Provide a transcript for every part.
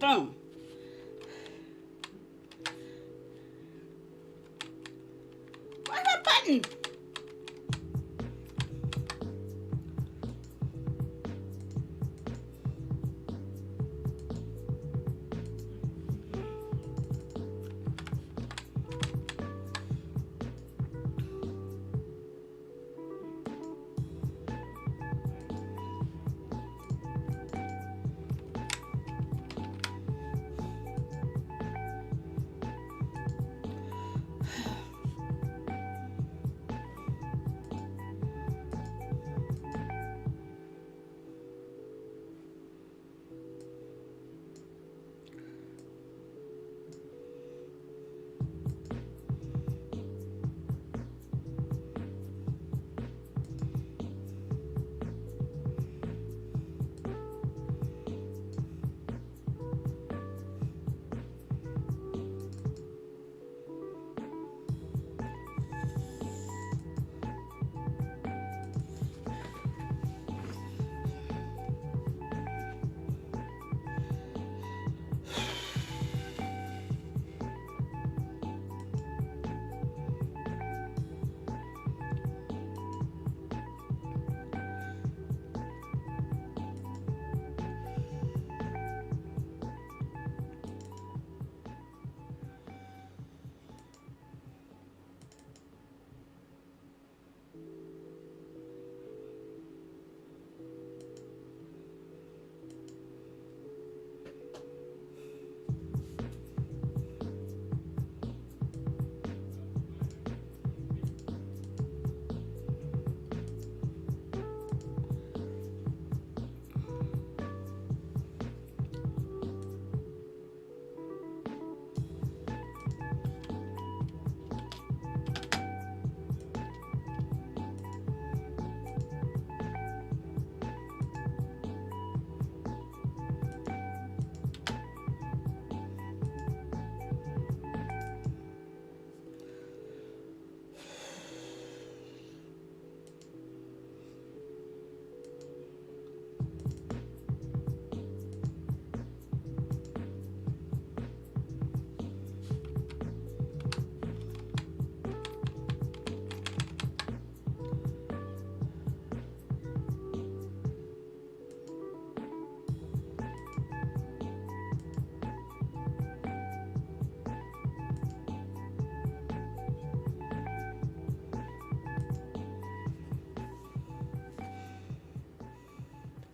phone. Why that button?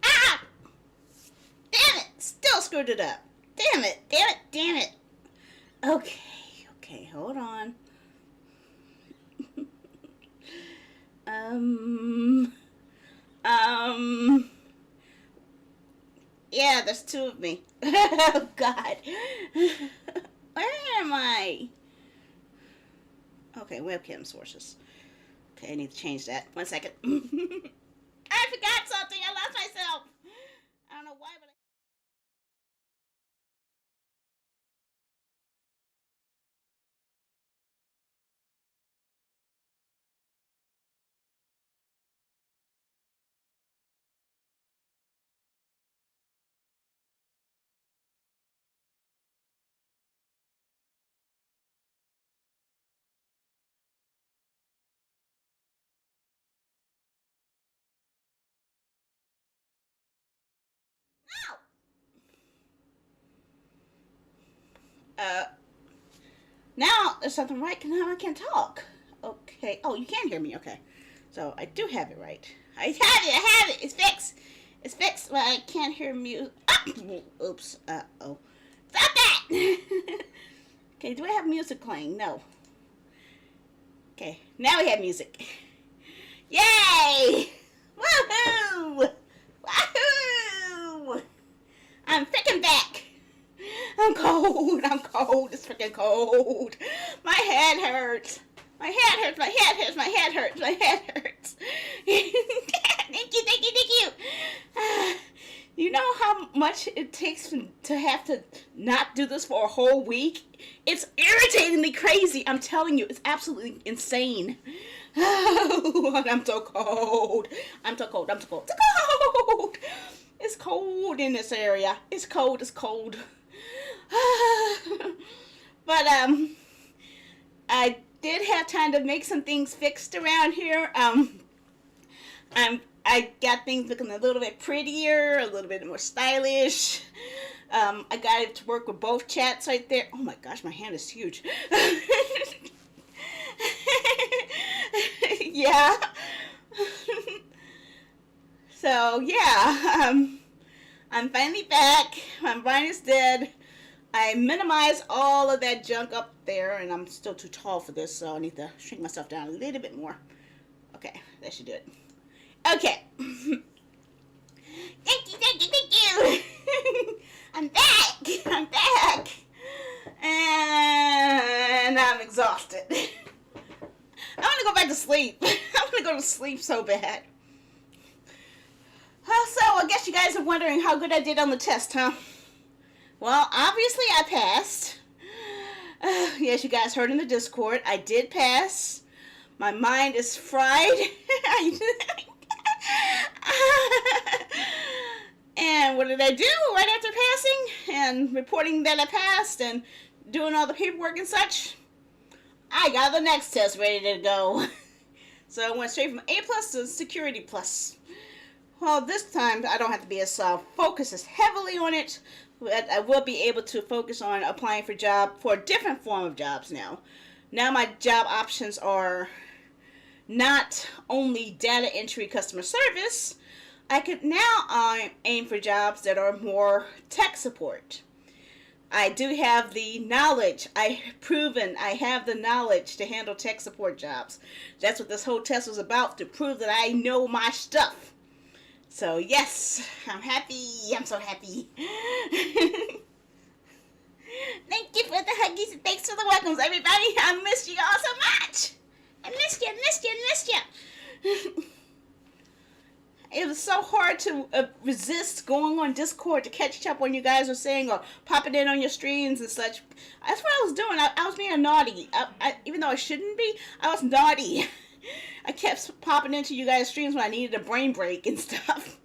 Ah! Damn it! Still screwed it up. Damn it! Damn it! Damn it! Okay, okay, hold on. Um, um, yeah, there's two of me. Oh God, where am I? Okay, webcam sources. Okay, I need to change that. 1 second. I forgot something. I lost myself. I don't know why, but. Ow! Uh, Now there's something right. Now I can talk. Okay. Oh, you can hear me. Okay. So I do have it right. I have it. I have it. It's fixed. It's fixed. Well, I can't hear music. Ah! Oops. Oh. Stop that. Okay. Do I have music playing? No. Okay. Now we have music. Yay! Woohoo! Woohoo! I'm freaking back. I'm cold. I'm cold. It's freaking cold. My head hurts. My head hurts. My head hurts. My head hurts. My head hurts. Thank you. Thank you. Thank you. You know how much it takes to have to not do this for a whole week? It's irritatingly crazy. I'm telling you, it's absolutely insane. Oh, I'm so cold. I'm so cold. I'm so cold. It's cold. It's cold in this area. It's cold. It's cold. But I did have time to make some things fixed around here. I got things looking a little bit prettier, a little bit more stylish. I got it to work with both chats right there. Oh my gosh, my hand is huge. Yeah. So yeah, I'm finally back. My brain is dead. I minimized all of that junk up there, and I'm still too tall for this, so I need to shrink myself down a little bit more. Okay, that should do it. Okay. Thank you. I'm back. I'm back. And I'm exhausted. I want to go back to sleep. I want to go to sleep so bad. So, I guess you guys are wondering how good I did on the test, huh? Well, obviously I passed. Yes, you guys heard in the Discord, I did pass. My mind is fried. And what did I do right after passing and reporting that I passed and doing all the paperwork and such? I got the next test ready to go. So I went straight from A plus to Security plus. Well, this time I don't have to be as focused as heavily on it, but I will be able to focus on applying for a different form of jobs now. Now my job options are not only data entry customer service. I could now aim for jobs that are more tech support. I do have the knowledge. I have the knowledge to handle tech support jobs. That's what this whole test was about, to prove that I know my stuff. So yes, I'm happy. I'm so happy. Thank you for the huggies and thanks for the welcomes, everybody. I missed you all so much. I missed you. It was so hard to resist going on Discord to catch up on you guys were saying or popping in on your streams and such. That's what I was doing. I was being naughty. Even though I shouldn't be, I was naughty. I kept popping into you guys' streams when I needed a brain break and stuff.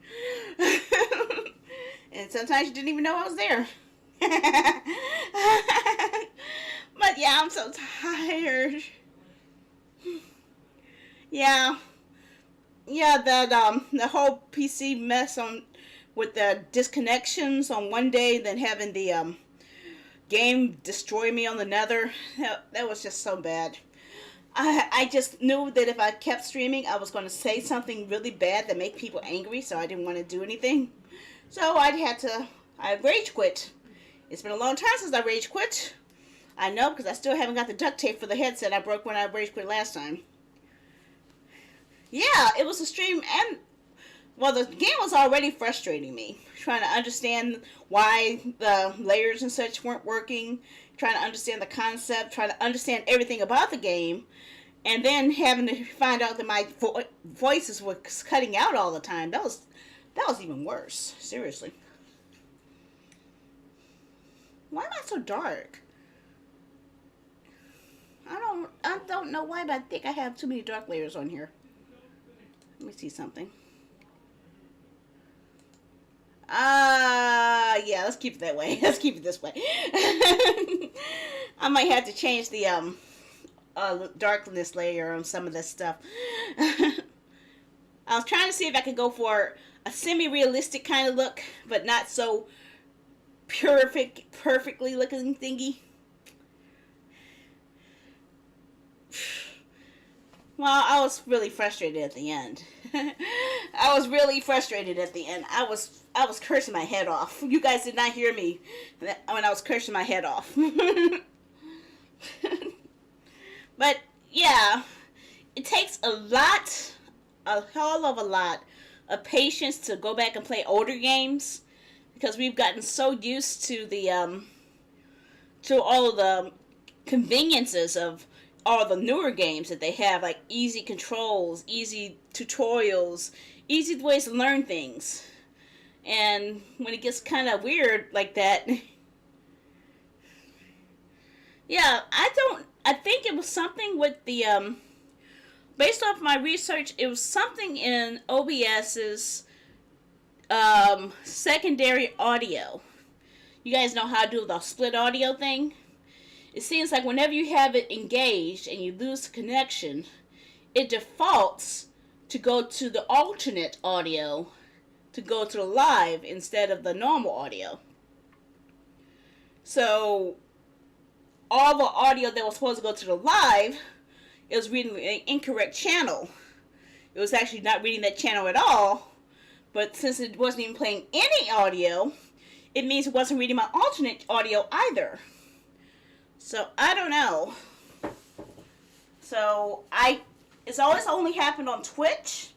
And sometimes you didn't even know I was there. But yeah, I'm so tired. Yeah, that the whole PC mess with the disconnections on one day, then having the game destroy me on the nether. That was just so bad. I just knew that if I kept streaming, I was going to say something really bad that make people angry, so I didn't want to do anything. So I rage quit. It's been a long time since I rage quit. I know, because I still haven't got the duct tape for the headset I broke when I rage quit last time. Yeah, it was a stream, and well, the game was already frustrating me. Trying to understand why the layers and such weren't working, trying to understand the concept, trying to understand everything about the game, and then having to find out that my voices were cutting out all the time. That was even worse. Seriously. Why am I so dark? I don't know why, but I think I have too many dark layers on here. Let me see something. Yeah, let's keep it that way. Let's keep it this way. I might have to change the darkness layer on some of this stuff. I was trying to see if I could go for a semi-realistic kind of look, but not so perfectly looking thingy. Well, I was really frustrated at the end. I was cursing my head off. You guys did not hear me when I was cursing my head off. But yeah, it takes a hell of a lot of patience to go back and play older games, because we've gotten so used to to all of the conveniences of all the newer games that they have, like easy controls, easy tutorials, easy ways to learn things. And when it gets kind of weird like that, yeah, I think it was something with the, based off my research, it was something in OBS's secondary audio. You guys know how to do the split audio thing? It seems like whenever you have it engaged and you lose the connection, it defaults to go to the alternate audio to go to the live instead of the normal audio. So all the audio that was supposed to go to the live, it was reading an incorrect channel. It was actually not reading that channel at all, but since it wasn't even playing any audio, it means it wasn't reading my alternate audio either. So I don't know. So it's always only happened on Twitch,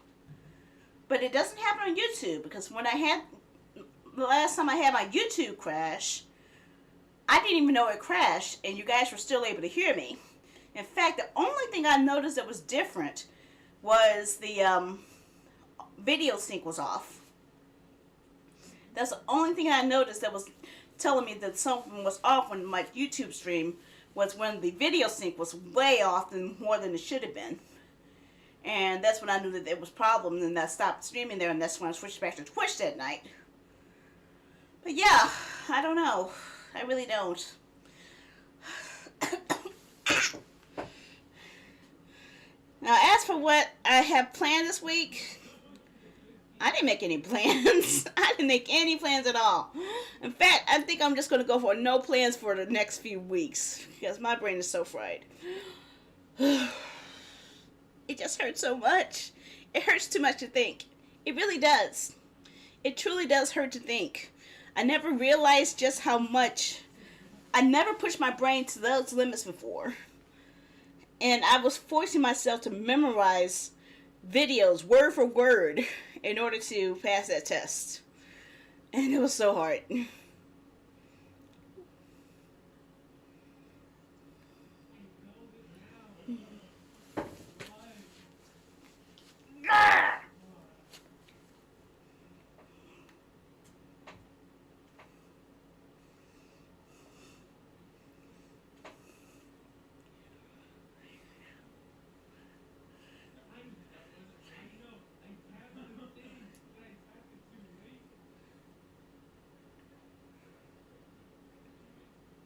but it doesn't happen on YouTube, because when the last time I had my YouTube crash, I didn't even know it crashed, and you guys were still able to hear me. In fact, the only thing I noticed that was different was the video sync was off. That's the only thing I noticed that was telling me that something was off on my YouTube stream, was when the video sync was way off and more than it should have been. And that's when I knew that there was problems, and I stopped streaming there, and that's when I switched back to Twitch that night. But yeah, I don't know. I really don't. Now, as for what I have planned this week, I didn't make any plans. I didn't make any plans at all. In fact, I think I'm just going to go for no plans for the next few weeks, because my brain is so fried. It just hurts so much. It hurts too much to think. It really does. It truly does hurt to think. I never realized just how much. I never pushed my brain to those limits before. And I was forcing myself to memorize videos word for word in order to pass that test. And it was so hard.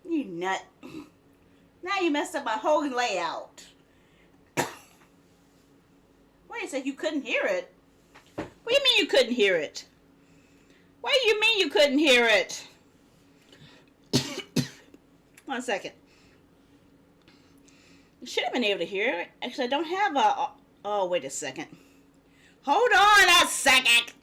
You nut. Now you messed up my whole layout. Wait a sec, you couldn't hear it? What do you mean you couldn't hear it? What do you mean you couldn't hear it? 1 second. You should have been able to hear it. Actually, I don't have a... Oh, wait a second. Hold on a second.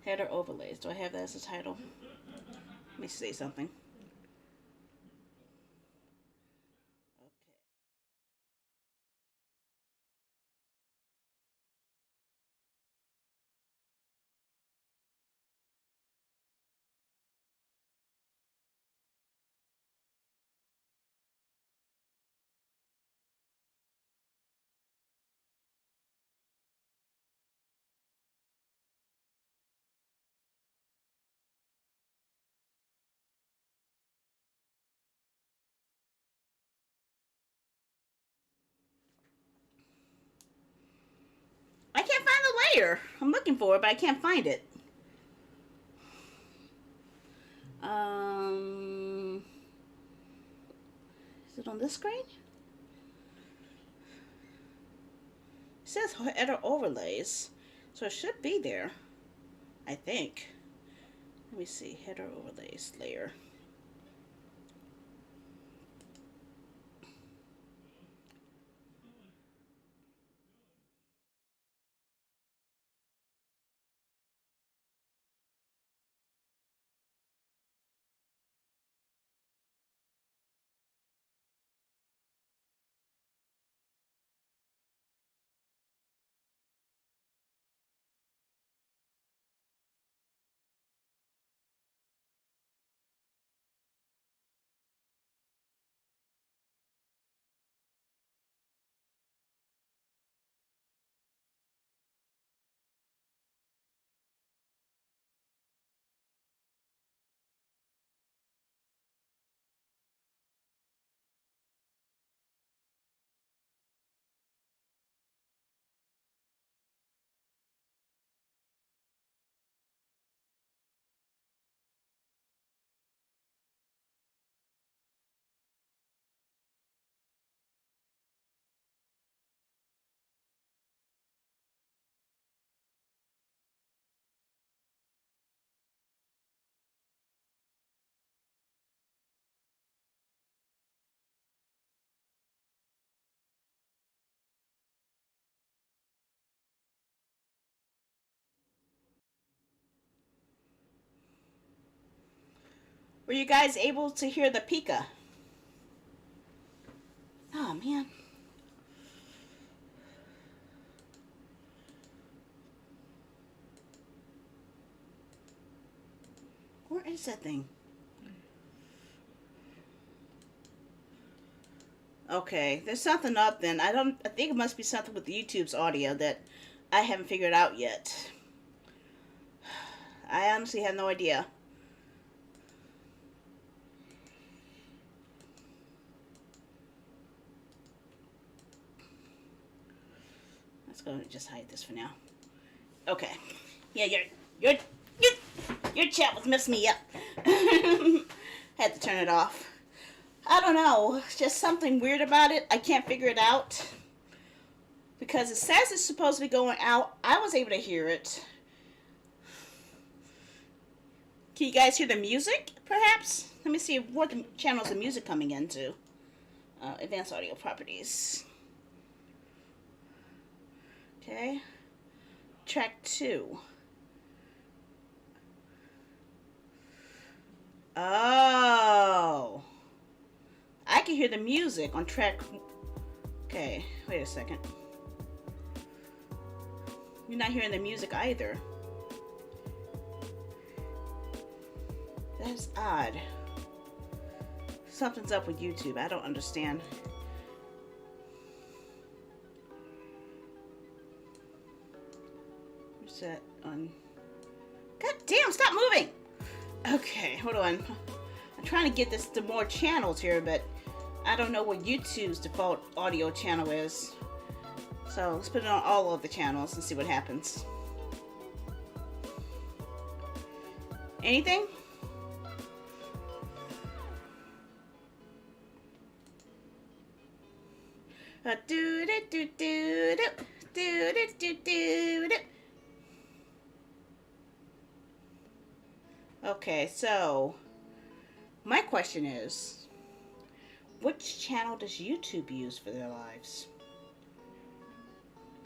Header overlays. Do I have that as a title? Let me say something. I can't find the layer. I'm looking for it, but I can't find it. Is it on this screen? It says header overlays, so it should be there, I think. Let me see, header overlays layer. Were you guys able to hear the Pika? Oh, man. Where is that thing? Okay, there's something up then. I think it must be something with YouTube's audio that I haven't figured out yet. I honestly have no idea. Let's go and just hide this for now. Okay. Yeah, your chat was messing me up. Had to turn it off. I don't know. It's just something weird about it. I can't figure it out. Because it says it's supposed to be going out. I was able to hear it. Can you guys hear the music, perhaps? Let me see what channels the music coming into. Advanced audio properties. Okay. Track 2. Oh. I can hear the music on track. Okay, wait a second. You're not hearing the music either. That's odd. Something's up with YouTube. I don't understand. Where's that on? God damn, stop moving! Okay, hold on. I'm trying to get this to more channels here, but I don't know what YouTube's default audio channel is. So let's put it on all of the channels and see what happens. Anything? Okay, so my question is, which channel does YouTube use for their lives?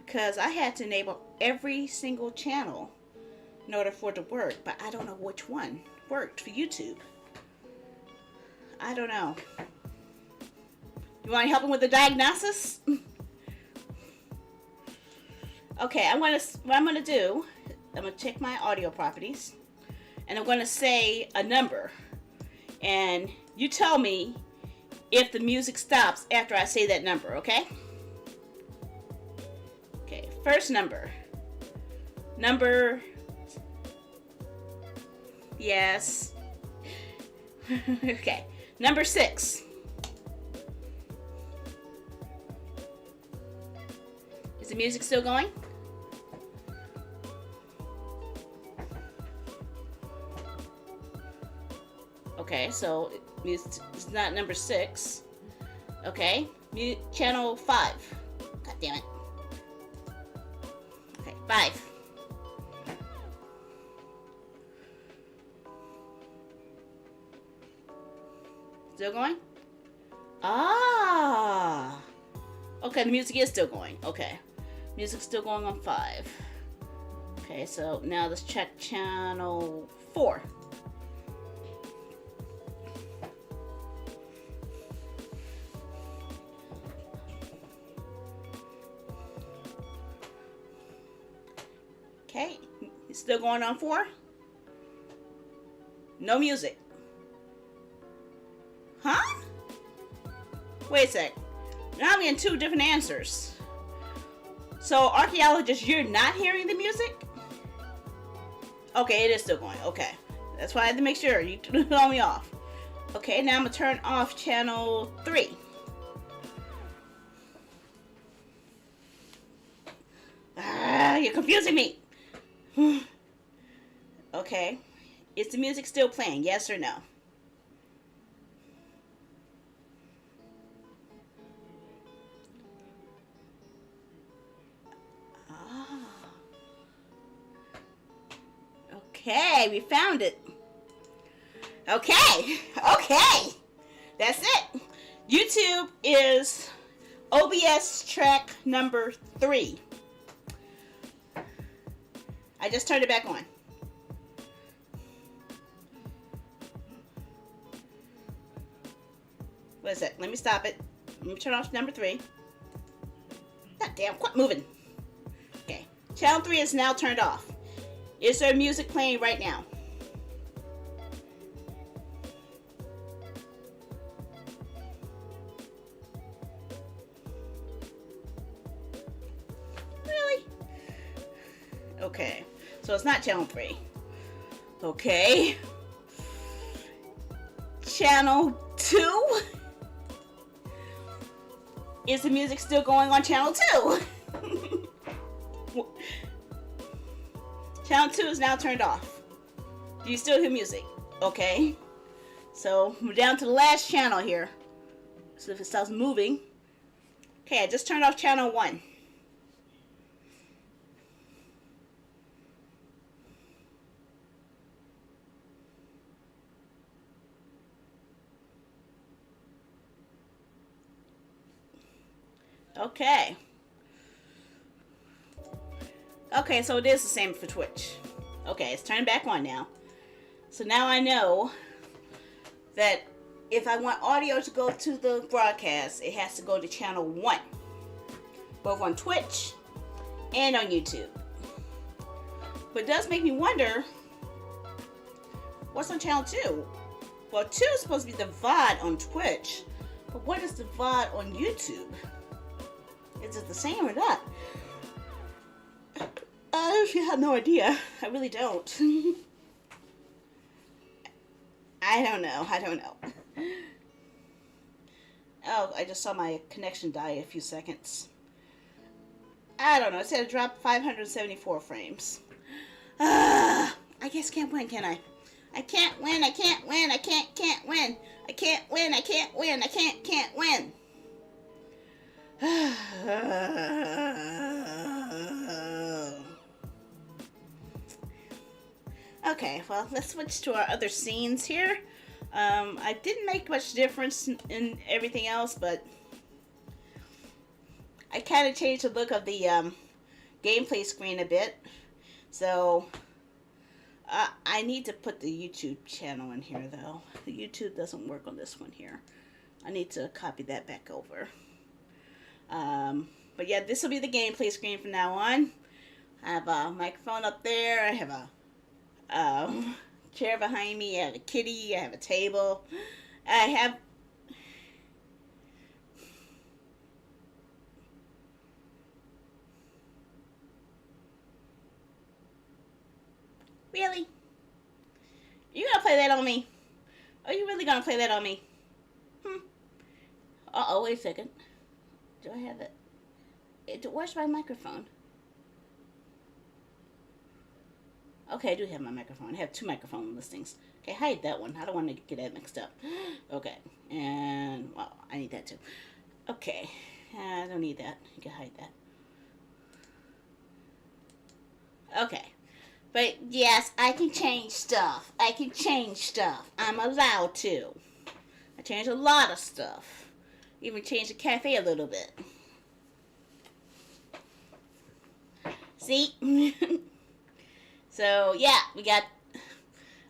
Because I had to enable every single channel in order for it to work, but I don't know which one worked for YouTube. I don't know. You want to help him with the diagnosis? Okay, what I'm gonna do, I'm gonna check my audio properties, and I'm gonna say a number, and you tell me if the music stops after I say that number, okay? Okay, first number. Yes. Okay, number 6. Is the music still going? Okay, so it's not number 6. Okay, channel 5. God damn it. Okay, 5. Still going? Ah. Okay, the music is still going. Okay. Music's still going on 5. Okay, so now let's check channel 4. Okay, it's still going on 4. No music. Huh? Wait a sec. Now I'm getting 2 different answers. So, archaeologist, you're not hearing the music? Okay, it is still going. Okay. That's why I had to make sure you turned me off. Okay, now I'm going to turn off channel 3. Ah, you're confusing me. Okay. Is the music still playing? Yes or no? Okay, we found it. Okay, that's it. YouTube is OBS track number 3. I just turned it back on. What is that? Let me stop it. Let me turn off number 3. God damn, quit moving. Okay. Channel 3 is now turned off. Is there music playing right now? Really? Okay. So it's not channel 3. Okay. Channel 2? Is the music still going on channel 2? Channel 2 is now turned off. Do you still hear music? Okay. So we're down to the last channel here. So if it stops moving. Okay, I just turned off channel 1. Okay. Okay, so it is the same for Twitch. Okay, it's turned back on now. So now I know that if I want audio to go to the broadcast, it has to go to channel 1. Both on Twitch and on YouTube. But it does make me wonder, what's on channel 2? Well, 2 is supposed to be the VOD on Twitch. But what is the VOD on YouTube? Is it the same or not? I actually have no idea. I really don't. I don't know. Oh, I just saw my connection die a few seconds. I don't know. It said it dropped 574 frames. I guess can't win, can I? I can't win. I can't win. I can't win. I can't win. I can't win. I can't win. Okay, well, let's switch to our other scenes here. I didn't make much difference in everything else, but I kind of changed the look of the gameplay screen a bit. So I need to put the YouTube channel in here, though. The YouTube doesn't work on this one here. I need to copy that back over. But yeah, this will be the gameplay screen from now on. I have a microphone up there. I have a chair behind me. I have a kitty. I have a table. I have... Really? You gonna play that on me? Are you really gonna play that on me? Uh-oh, wait a second. Do I have it? Where's my microphone? Okay, I do have my microphone. I have 2 microphone listings. Okay, hide that one. I don't want to get that mixed up. Okay, and, well, I need that too. Okay, I don't need that. You can hide that. Okay, but yes, I can change stuff. I'm allowed to. I change a lot of stuff. Even change the cafe a little bit. See? So, yeah,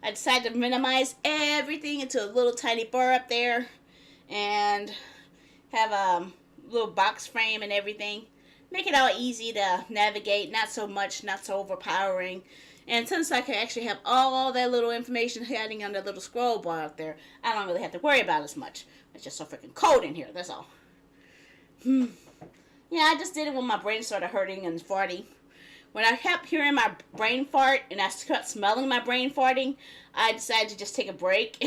I decided to minimize everything into a little tiny bar up there. And have a little box frame and everything. Make it all easy to navigate. Not so much, not so overpowering. And since I can actually have all that little information hiding on the little scroll bar up there, I don't really have to worry about it as much. It's just so freaking cold in here, that's all. Yeah, I just did it when my brain started hurting and farting. When I kept hearing my brain fart and I kept smelling my brain farting, I decided to just take a break.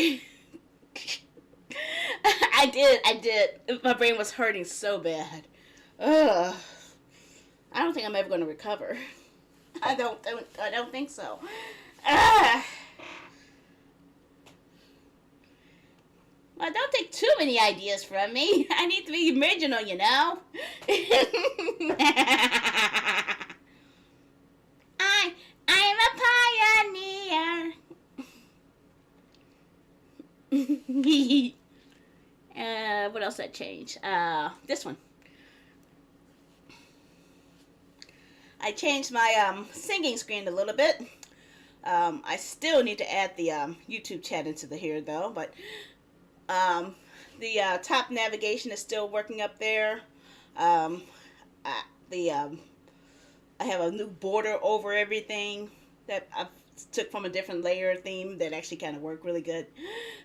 I did. My brain was hurting so bad. Ugh. I don't think I'm ever going to recover. I don't think so. Well, don't take too many ideas from me. I need to be original, you know. I'm a pioneer. What else did I change? This one. I changed my singing screen a little bit. I still need to add the YouTube chat into here though, but The top navigation is still working up there. Um, I, I have a new border over everything that I took from a different layer theme that actually kind of worked really good.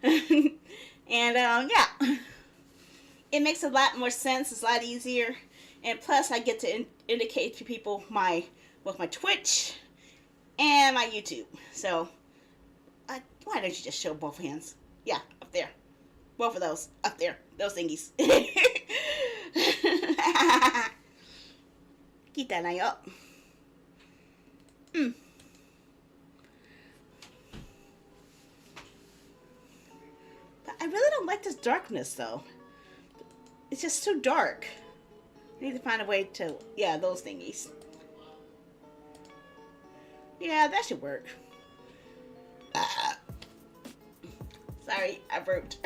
And yeah, it makes a lot more sense. It's a lot easier, and plus I get to indicate to people both my Twitch and my YouTube. So why don't you just show both hands? Yeah, up there. Both of those up there. Those thingies. Keep that eye up. But I really don't like this darkness though. It's just too dark. I need to find a way to, yeah, those thingies. Yeah, that should work. Sorry, I burped.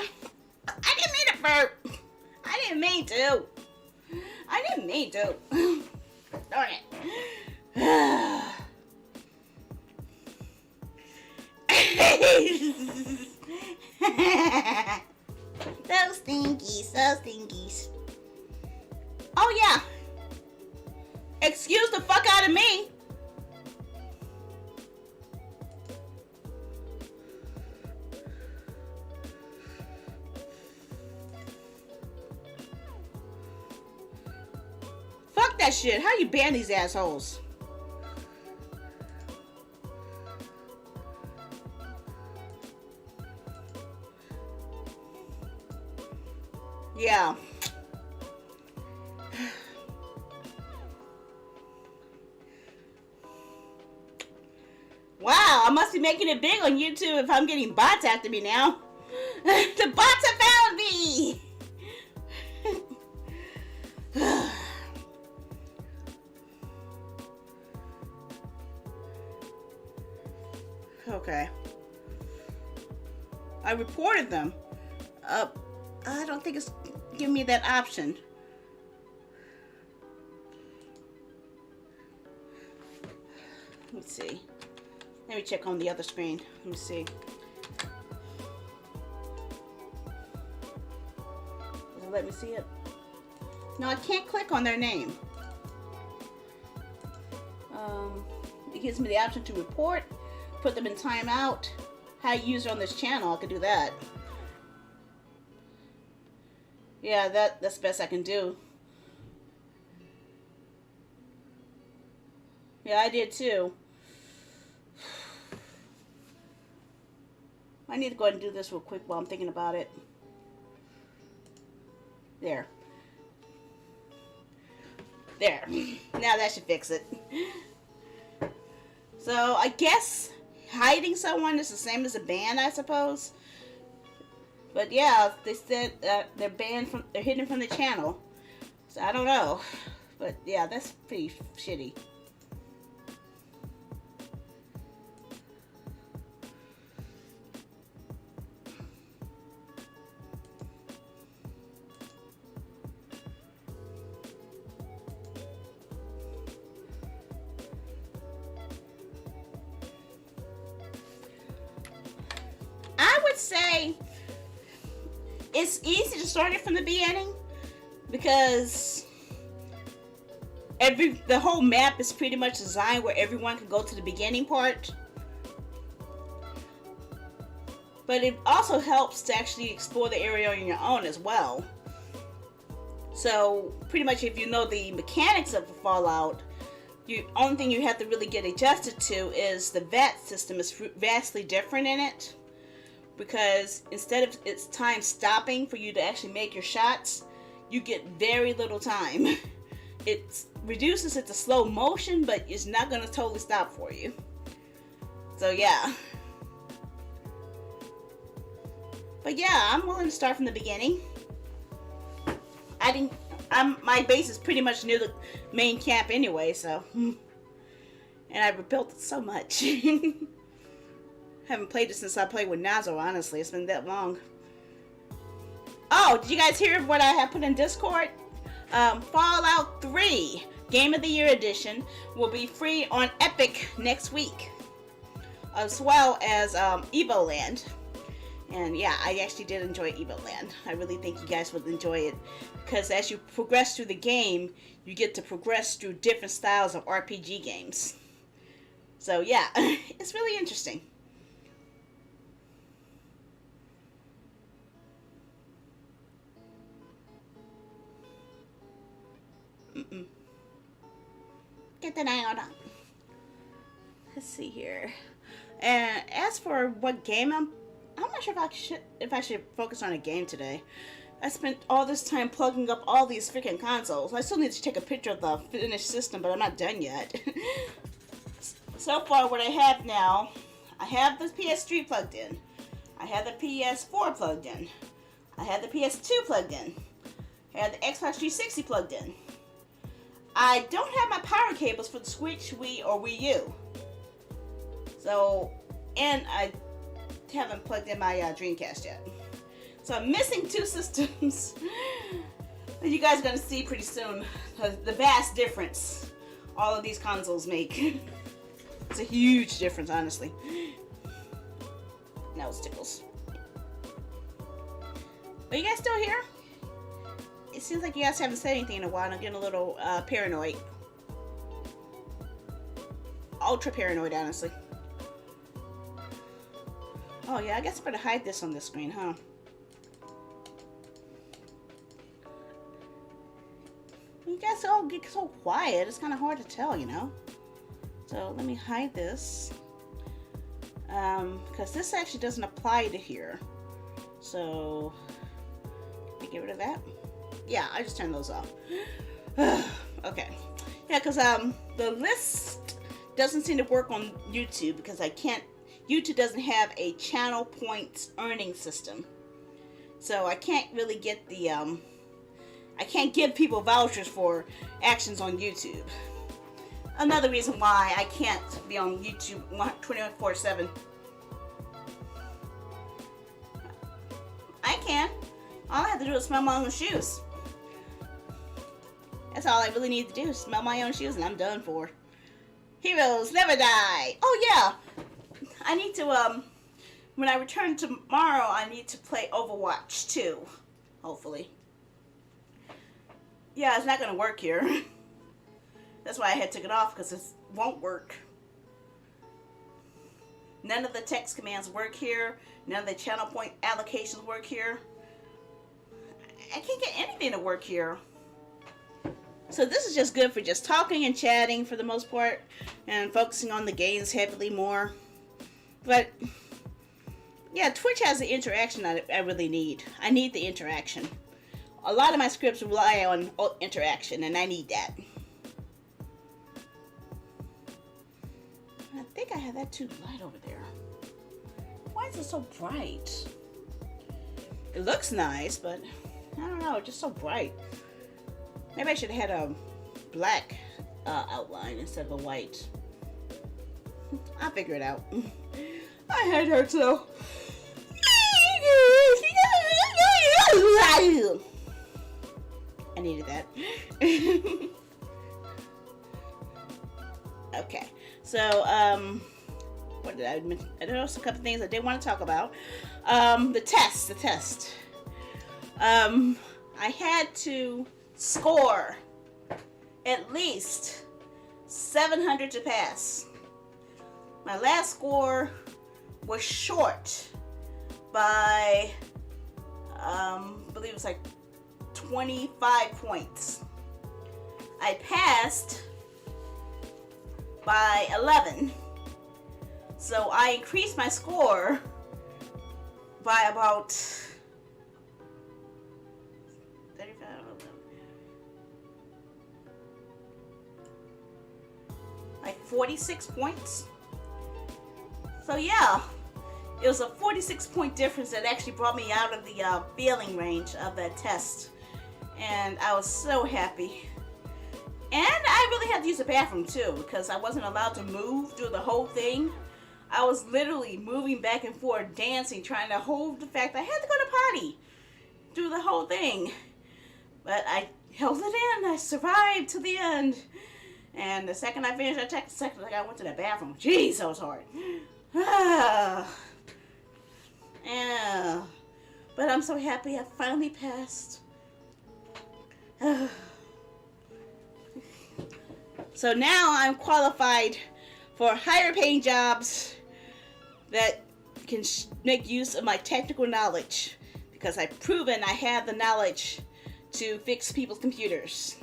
I didn't mean to burp. I didn't mean to. I didn't mean to. Darn it. Those stinkies. Oh yeah. Excuse the fuck out of me. Fuck that shit. How you ban these assholes? Yeah. Wow, I must be making it big on YouTube if I'm getting bots after me now. The bots have found me! Okay. I reported them. I don't think it's giving me that option. Let's see. Let me check on the other screen. Let me see. Does it let me see it? No, I can't click on their name. It gives me the option to report, put them in timeout, hide user on this channel. I could do that. Yeah, that's the best I can do. Yeah, I did too. I need to go ahead and do this real quick while I'm thinking about it. There. There. Now that should fix it. So, I guess hiding someone is the same as a ban, I suppose. But yeah, they said they're banned from, they're hidden from the channel. So I don't know. But yeah, that's pretty shitty. I would say it's easy to start it from the beginning because the whole map is pretty much designed where everyone can go to the beginning part. But it also helps to actually explore the area on your own as well. So pretty much if you know the mechanics of the Fallout, the only thing you have to really get adjusted to is the VAT system is vastly different in it. Because instead of it's time stopping for you to actually make your shots, you get very little time. It reduces it to slow motion, but it's not going to totally stop for you. So yeah. But yeah, I'm willing to start from the beginning. My base is pretty much near the main camp anyway, so. And I rebuilt it so much. Haven't played it since I played with Nazo, honestly. It's been that long. Oh, did you guys hear what I have put in Discord? Fallout 3 Game of the Year Edition will be free on Epic next week. As well as Evoland. And yeah, I actually did enjoy Evoland. I really think you guys would enjoy it because as you progress through the game, you get to progress through different styles of RPG games. So yeah, it's really interesting. Mm-mm. Get the nail on. Let's see here. And as for what game I'm not sure if I should focus on a game today. I spent all this time plugging up all these freaking consoles. I still need to take a picture of the finished system, but I'm not done yet. So far, what I have now, I have the PS3 plugged in. I have the PS4 plugged in. I have the PS2 plugged in. I have the Xbox 360 plugged in. I don't have my power cables for the Switch, Wii, or Wii U. So, and I haven't plugged in my Dreamcast yet. So I'm missing 2 systems. You guys are going to see pretty soon the vast difference all of these consoles make. It's a huge difference, honestly. Nose tickles. Are you guys still here? It seems like you guys haven't said anything in a while and I'm getting a little paranoid. Ultra paranoid, honestly. Oh yeah, I guess I better hide this on this screen, huh? You guys all get so quiet, it's kind of hard to tell, you know? So let me hide this. Because this actually doesn't apply to here. So, let me get rid of that. Yeah, I just turned those off. Okay. Yeah, because the list doesn't seem to work on YouTube because YouTube doesn't have a channel points earning system. So I can't really get the, I can't give people vouchers for actions on YouTube. Another reason why I can't be on YouTube 24/7. I can. All I have to do is smell my own shoes. That's all I really need to do, smell my own shoes and I'm done for. Heroes never die. Oh yeah. I need to, when I return tomorrow, I need to play Overwatch 2. Hopefully. Yeah, it's not going to work here. That's why I had to take it off, because it won't work. None of the text commands work here. None of the channel point allocations work here. I can't get anything to work here. So this is just good for just talking and chatting for the most part. And focusing on the games heavily more. But, yeah, Twitch has the interaction I really need. I need the interaction. A lot of my scripts rely on interaction, and I need that. I think I have that too light over there. Why is it so bright? It looks nice, but I don't know, it's just so bright. Maybe I should have had a black outline instead of a white. I'll figure it out. My head hurts though. I needed that. Okay, so what did I mention? There was a couple things I did want to talk about. The test. I had to score at least 700 to pass. My last score was short by, I believe it was like 25 points. I passed by 11. So I increased my score by about 35, like 46 points. So yeah, it was a 46-point difference that actually brought me out of the failing range of that test. And I was so happy. And I really had to use the bathroom too, because I wasn't allowed to move through the whole thing. I was literally moving back and forth, dancing, trying to hold the fact that I had to go to potty through the whole thing. But I held it in. I survived to the end. And the second I finished that test, the second I went to the bathroom. Jeez, that was hard. Yeah. But I'm so happy I finally passed. So now I'm qualified for higher paying jobs that can make use of my technical knowledge, because I've proven I have the knowledge to fix people's computers,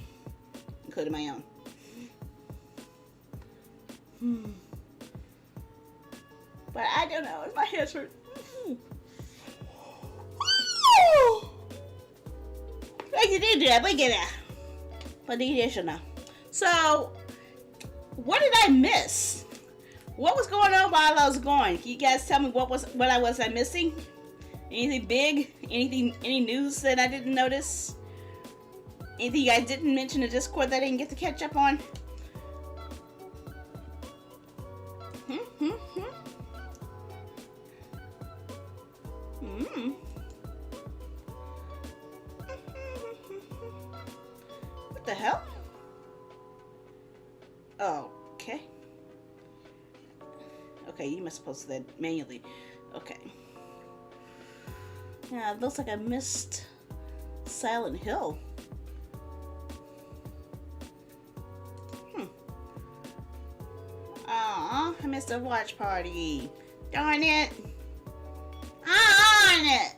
including my own. But I don't know, my head's hurt. So, what did I miss? What was going on while I was gone? Can you guys tell me what I was missing? Anything big? Any news that I didn't notice? Anything you guys didn't mention in Discord that I didn't get to catch up on? What the hell? Okay. Okay, you must post that manually. Okay. Yeah, it looks like I missed Silent Hill. Aw, I missed a watch party. Darn it. Darn it.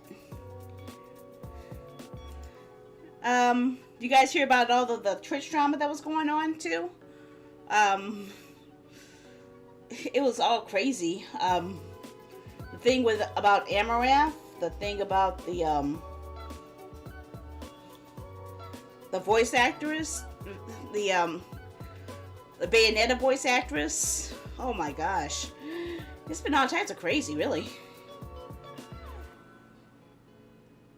You guys hear about all the Twitch drama that was going on too? It was all crazy. The thing about Amaranth, the thing about the voice actress, the Bayonetta voice actress. Oh my gosh, it's been all types of crazy, really.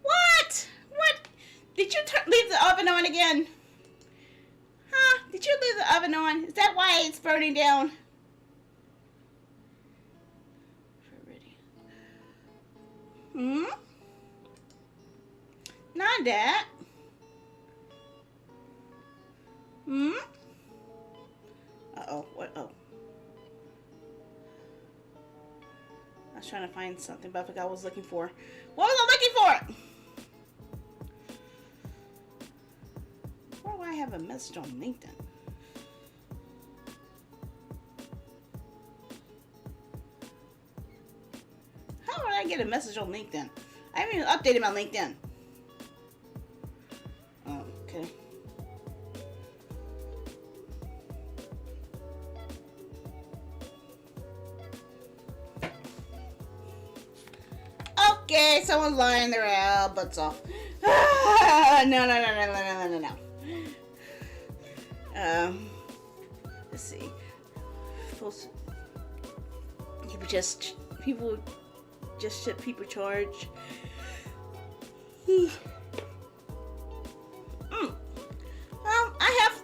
What? Did you leave the oven on again? Huh? Did you leave the oven on? Is that why it's burning down? Not that. Uh-oh. What? Oh. I was trying to find something, but I forgot what I was looking for. What was I looking for? Why do I have a message on LinkedIn? How did I get a message on LinkedIn? I haven't even updated my LinkedIn. Oh, okay. Okay, someone's lying their butts off. No. Let's see. People just should people charge.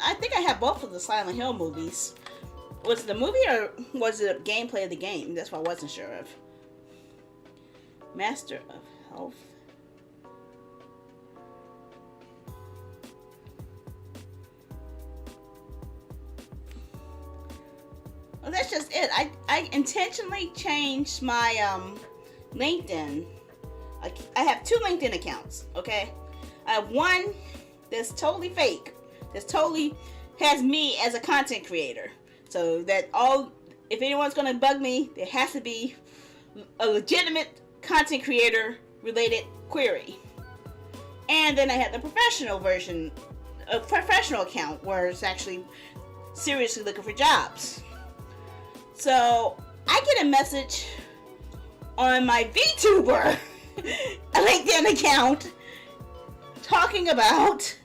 I think I have both of the Silent Hill movies. Was it the movie or was it a gameplay of the game? That's what I wasn't sure of. Master of Health. Well, that's just it. I intentionally changed my LinkedIn. I have two LinkedIn accounts, okay? I have one that's totally fake. That's totally has me as a content creator. So that if anyone's gonna bug me, there has to be a legitimate content creator related query. And then I have the professional version, a professional account where it's actually seriously looking for jobs. So I get a message on my VTuber LinkedIn account talking about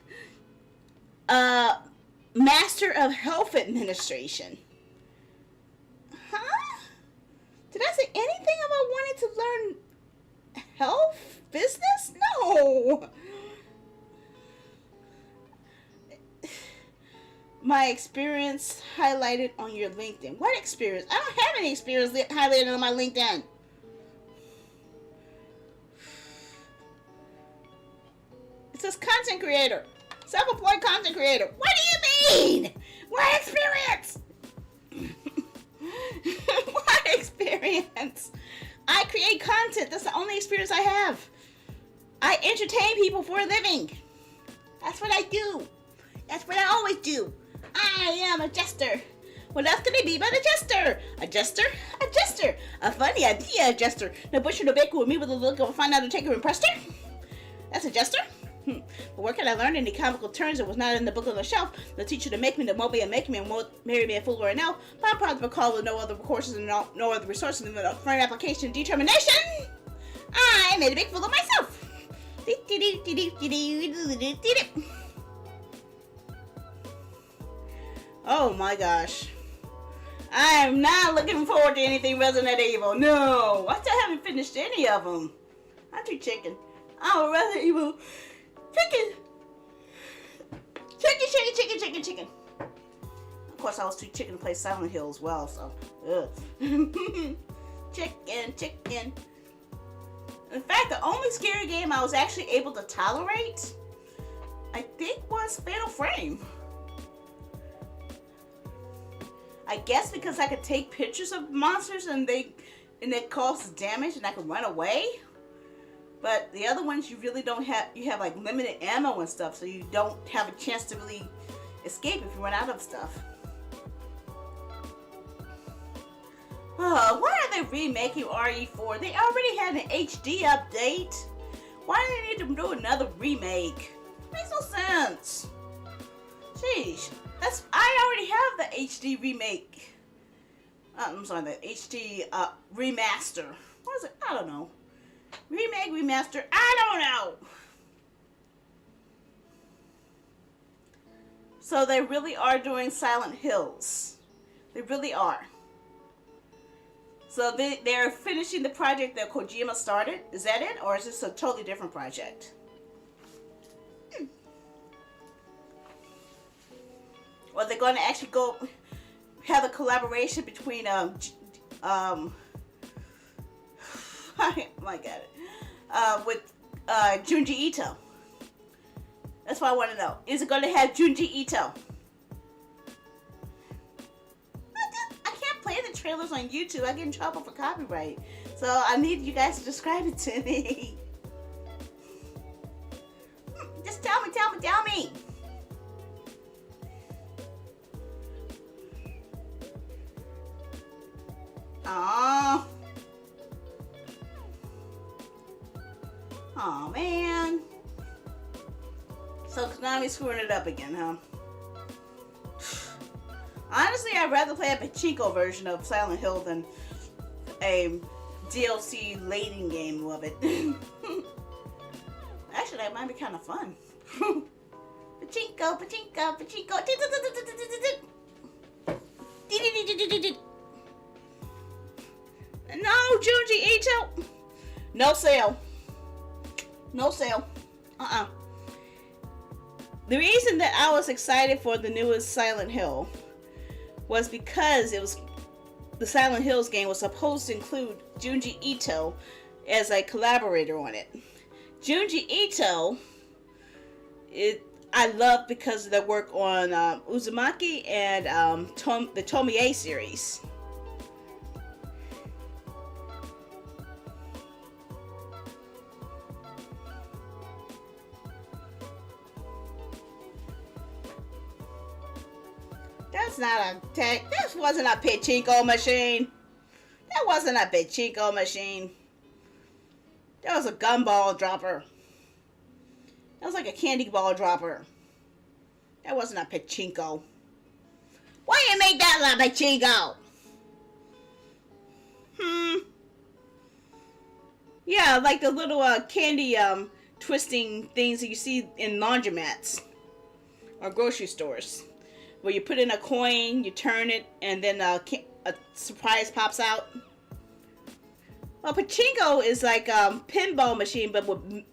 Master of Health Administration. Huh? Did I say anything about wanting to learn health business? No. My experience highlighted on your LinkedIn. What experience? I don't have any experience highlighted on my LinkedIn. It says content creator. Self-employed content creator. What do you mean? What experience? What experience? I create content. That's the only experience I have. I entertain people for a living. That's what I do. That's what I always do. I am a jester. What else could I be but a jester? A jester? A jester. A funny idea, a jester. No butcher, no baker with me with a look of find out and take her impressed her. That's a jester. But where can I learn any comical terms that was not in the book on the shelf? The teacher to make me, the Moby and make me, and marry me a fool right now. But I'm proud to recall with no other courses and no other resources than the firm application and determination. I made a big fool of myself. Oh my gosh. I am not looking forward to anything Resident Evil. No, I still haven't finished any of them. I'm too chicken. I'm a Resident Evil chicken. Chicken. Of course, I was too chicken to play Silent Hill as well, so. Chicken. In fact, the only scary game I was actually able to tolerate, I think, was Fatal Frame. I guess because I could take pictures of monsters and it causes damage and I could run away. But the other ones you really don't have, you have like limited ammo and stuff, so you don't have a chance to really escape if you run out of stuff. Oh, why are they remaking RE4? They already had an HD update. Why do they need to do another remake? Makes no sense. Sheesh. I already have the HD remake. I'm sorry, the HD remaster. What is it? I don't know. Remake, remaster, I don't know. So they really are doing Silent Hills. They really are. So they're finishing the project that Kojima started. Is that it? Or is this a totally different project? Or they're going to actually go have a collaboration between my God, with Junji Ito. That's what I want to know. Is it going to have Junji Ito? I can't play the trailers on YouTube. I get in trouble for copyright. So I need you guys to describe it to me. Just tell me. Oh man. So Konami's screwing it up again, huh? Honestly, I'd rather play a pachinko version of Silent Hill than a DLC lading game of it. Actually, that might be kind of fun. Pachinko. No, Junji Ito. No sale. The reason that I was excited for the newest Silent Hill was because the Silent Hills game was supposed to include Junji Ito as a collaborator on it. Junji Ito, I love because of their work on Uzumaki and the Tomie series. That wasn't a pachinko machine. That wasn't a pachinko machine. That was a gumball dropper. That was like a candy ball dropper. That wasn't a pachinko. Why you make that a pachinko? Yeah, like the little candy twisting things that you see in laundromats or grocery stores. Where you put in a coin, you turn it, and then a surprise pops out. Well, pachinko is like a pinball machine, but with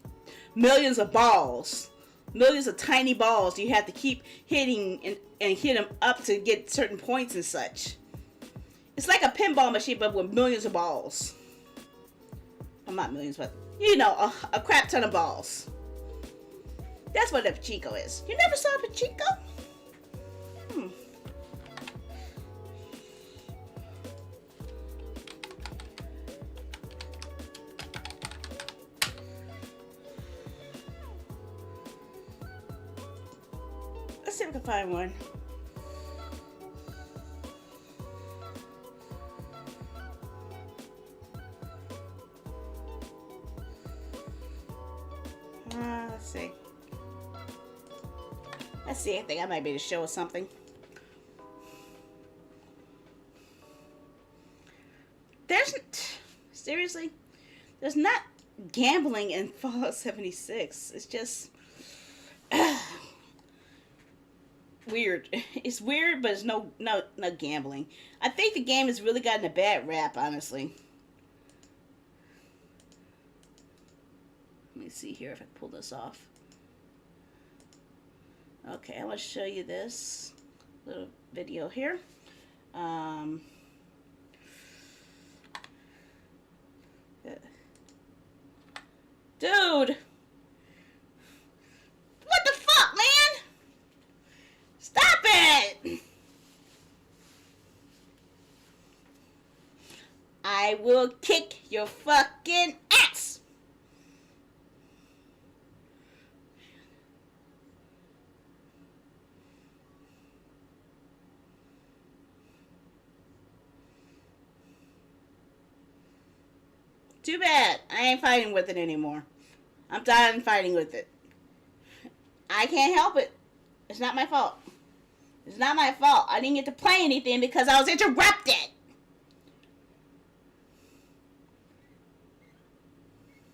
millions of balls. Millions of tiny balls you have to keep hitting and hit them up to get certain points and such. It's like a pinball machine, but with millions of balls. Well, not millions, but, you know, a crap ton of balls. That's what a pachinko is. You never saw a pachinko? Let's see if we can find one. Let's see. Let's see. I think I might be able to show us something. Seriously, there's not gambling in Fallout 76. It's just weird. It's weird, but it's no gambling. I think the game has really gotten a bad rap, honestly. Let me see here if I can pull this off. Okay, I want to show you this little video here. Dude! What the fuck, man? Stop it! I will kick your fucking ass! Too bad. I ain't fighting with it anymore. I'm done fighting with it. I can't help it. It's not my fault. It's not my fault. I didn't get to play anything because I was interrupted.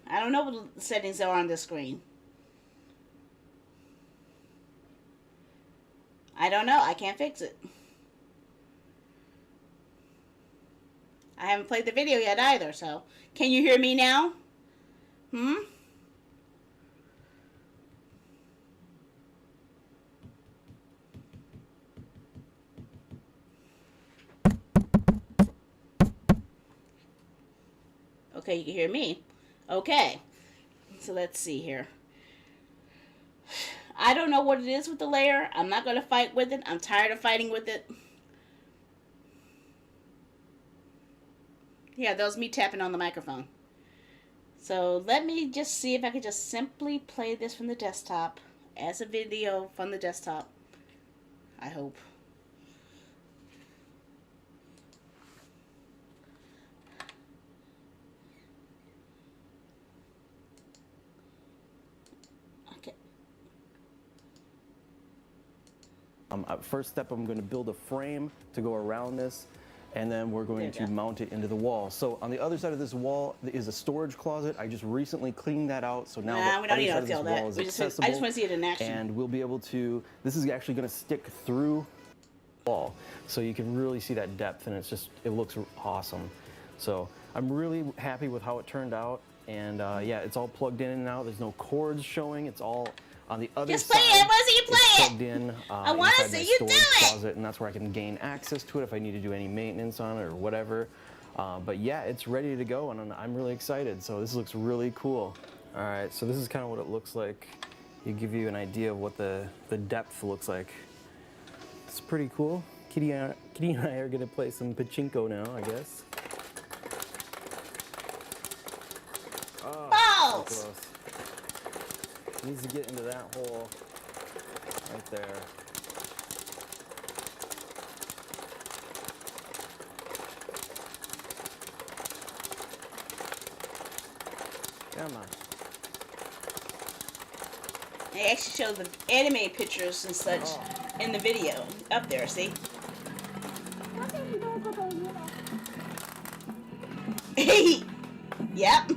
I don't know what the settings are on this screen. I don't know. I can't fix it. I haven't played the video yet either, so. Can you hear me now? Okay, you can hear me. Okay. So let's see here. I don't know what it is with the layer. I'm not going to fight with it. I'm tired of fighting with it. Yeah, that was me tapping on the microphone. So let me just see if I can just simply play this from the desktop as a video from the desktop. I hope. Okay. First step, I'm going to build a frame to go around this. And then we're going to mount it into the wall. So on the other side of this wall is a storage closet. I just recently cleaned that out, so now the other side of this wall is accessible. I just want to see it in action. And we'll be able to, this is actually going to stick through the wall. So you can really see that depth, and it looks awesome. So I'm really happy with how it turned out. And yeah, it's all plugged in and out. There's no cords showing. It's all on the other side. Just play it. I want to see you play it. Plugged in. I want to see you do it. Closet, and that's where I can gain access to it if I need to do any maintenance on it or whatever. But yeah, it's ready to go, and I'm really excited. So this looks really cool. All right, so this is kind of what it looks like. It give you an idea of what the depth looks like. It's pretty cool. Kitty and I are gonna play some pachinko now, I guess. Oh, balls! Needs to get into that hole right there. Come on. They actually show the anime pictures and such in the video up there, see? Yep.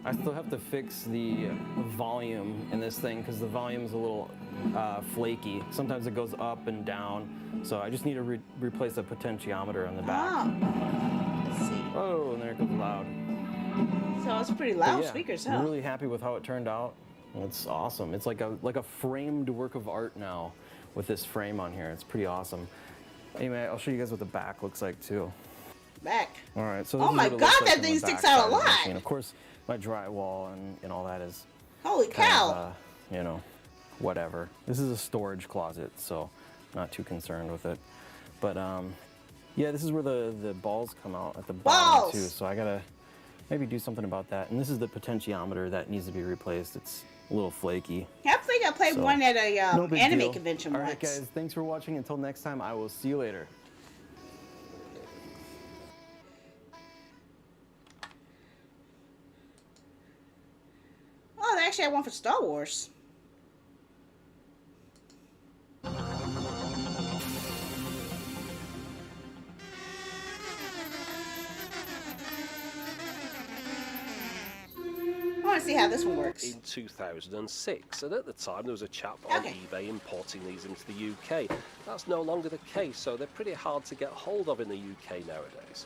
I still have to fix the volume in this thing because the volume's a little flaky. Sometimes it goes up and down. So I just need to replace the potentiometer on the back. Oh. Let's see. Oh, and there it goes loud. So it's pretty loud yeah, speakers, huh? I'm really happy with how it turned out. It's awesome. It's like a framed work of art now with this frame on here. It's pretty awesome. Anyway, I'll show you guys what the back looks like too. Back. All right, so oh my God, that thing sticks out a lot. And of course, my drywall and all that is holy cow. You know, whatever. This is a storage closet, so not too concerned with it. But yeah, this is where the balls come out at the bottom too. So I gotta maybe do something about that. And this is the potentiometer that needs to be replaced. It's a little flaky. Hopefully think I played So, one at a no big anime deal. convention All right, once. guys, thanks for watching. Until next time, I will see you later. Oh, they actually had one for Star Wars. I want to see how this one works. In 2006, and at the time there was a chap on eBay importing these into the UK. That's no longer the case, so they're pretty hard to get hold of in the UK nowadays.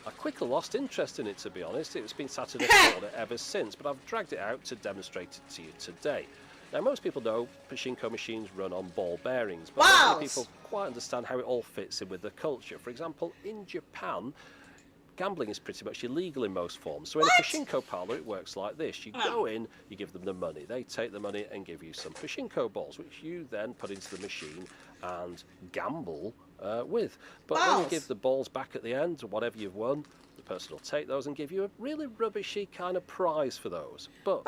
I quickly lost interest in it, to be honest. It's been sat in a corner ever since, but I've dragged it out to demonstrate it to you today. Now, most people know pachinko machines run on ball bearings, but not many people quite understand how it all fits in with the culture. For example, in Japan, gambling is pretty much illegal in most forms. So in a pachinko parlor, it works like this. You go in, you give them the money. They take the money and give you some pachinko balls, which you then put into the machine and gamble with. But when you give the balls back at the end, whatever you've won, the person will take those and give you a really rubbishy kind of prize for those. But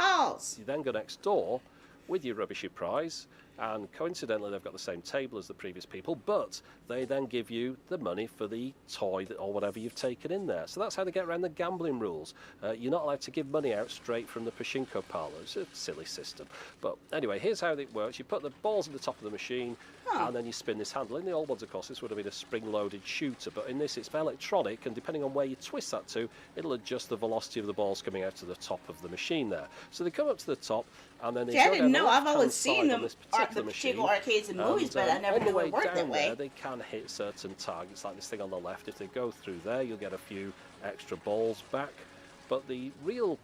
you then go next door with your rubbishy prize, and coincidentally they've got the same table as the previous people, but they then give you the money for the toy or whatever you've taken in there. So that's how they get around the gambling rules. You're not allowed to give money out straight from the pachinko parlor. It's a silly system. But anyway, here's how it works. You put the balls at the top of the machine, and then you spin this handle. In the old ones, of course, this would have been a spring-loaded shooter, but in this it's electronic, and depending on where you twist that to, it'll adjust the velocity of the balls coming out to the top of the machine there. So they come up to the top, and then they go I didn't down know. the I've always left-hand seen side on them, this the particular machine. pachinko arcades and movies, but I never on the knew way it worked down that way. there, they can hit certain targets, like this thing on the left. If they go through there, you'll get a few extra balls back. But the real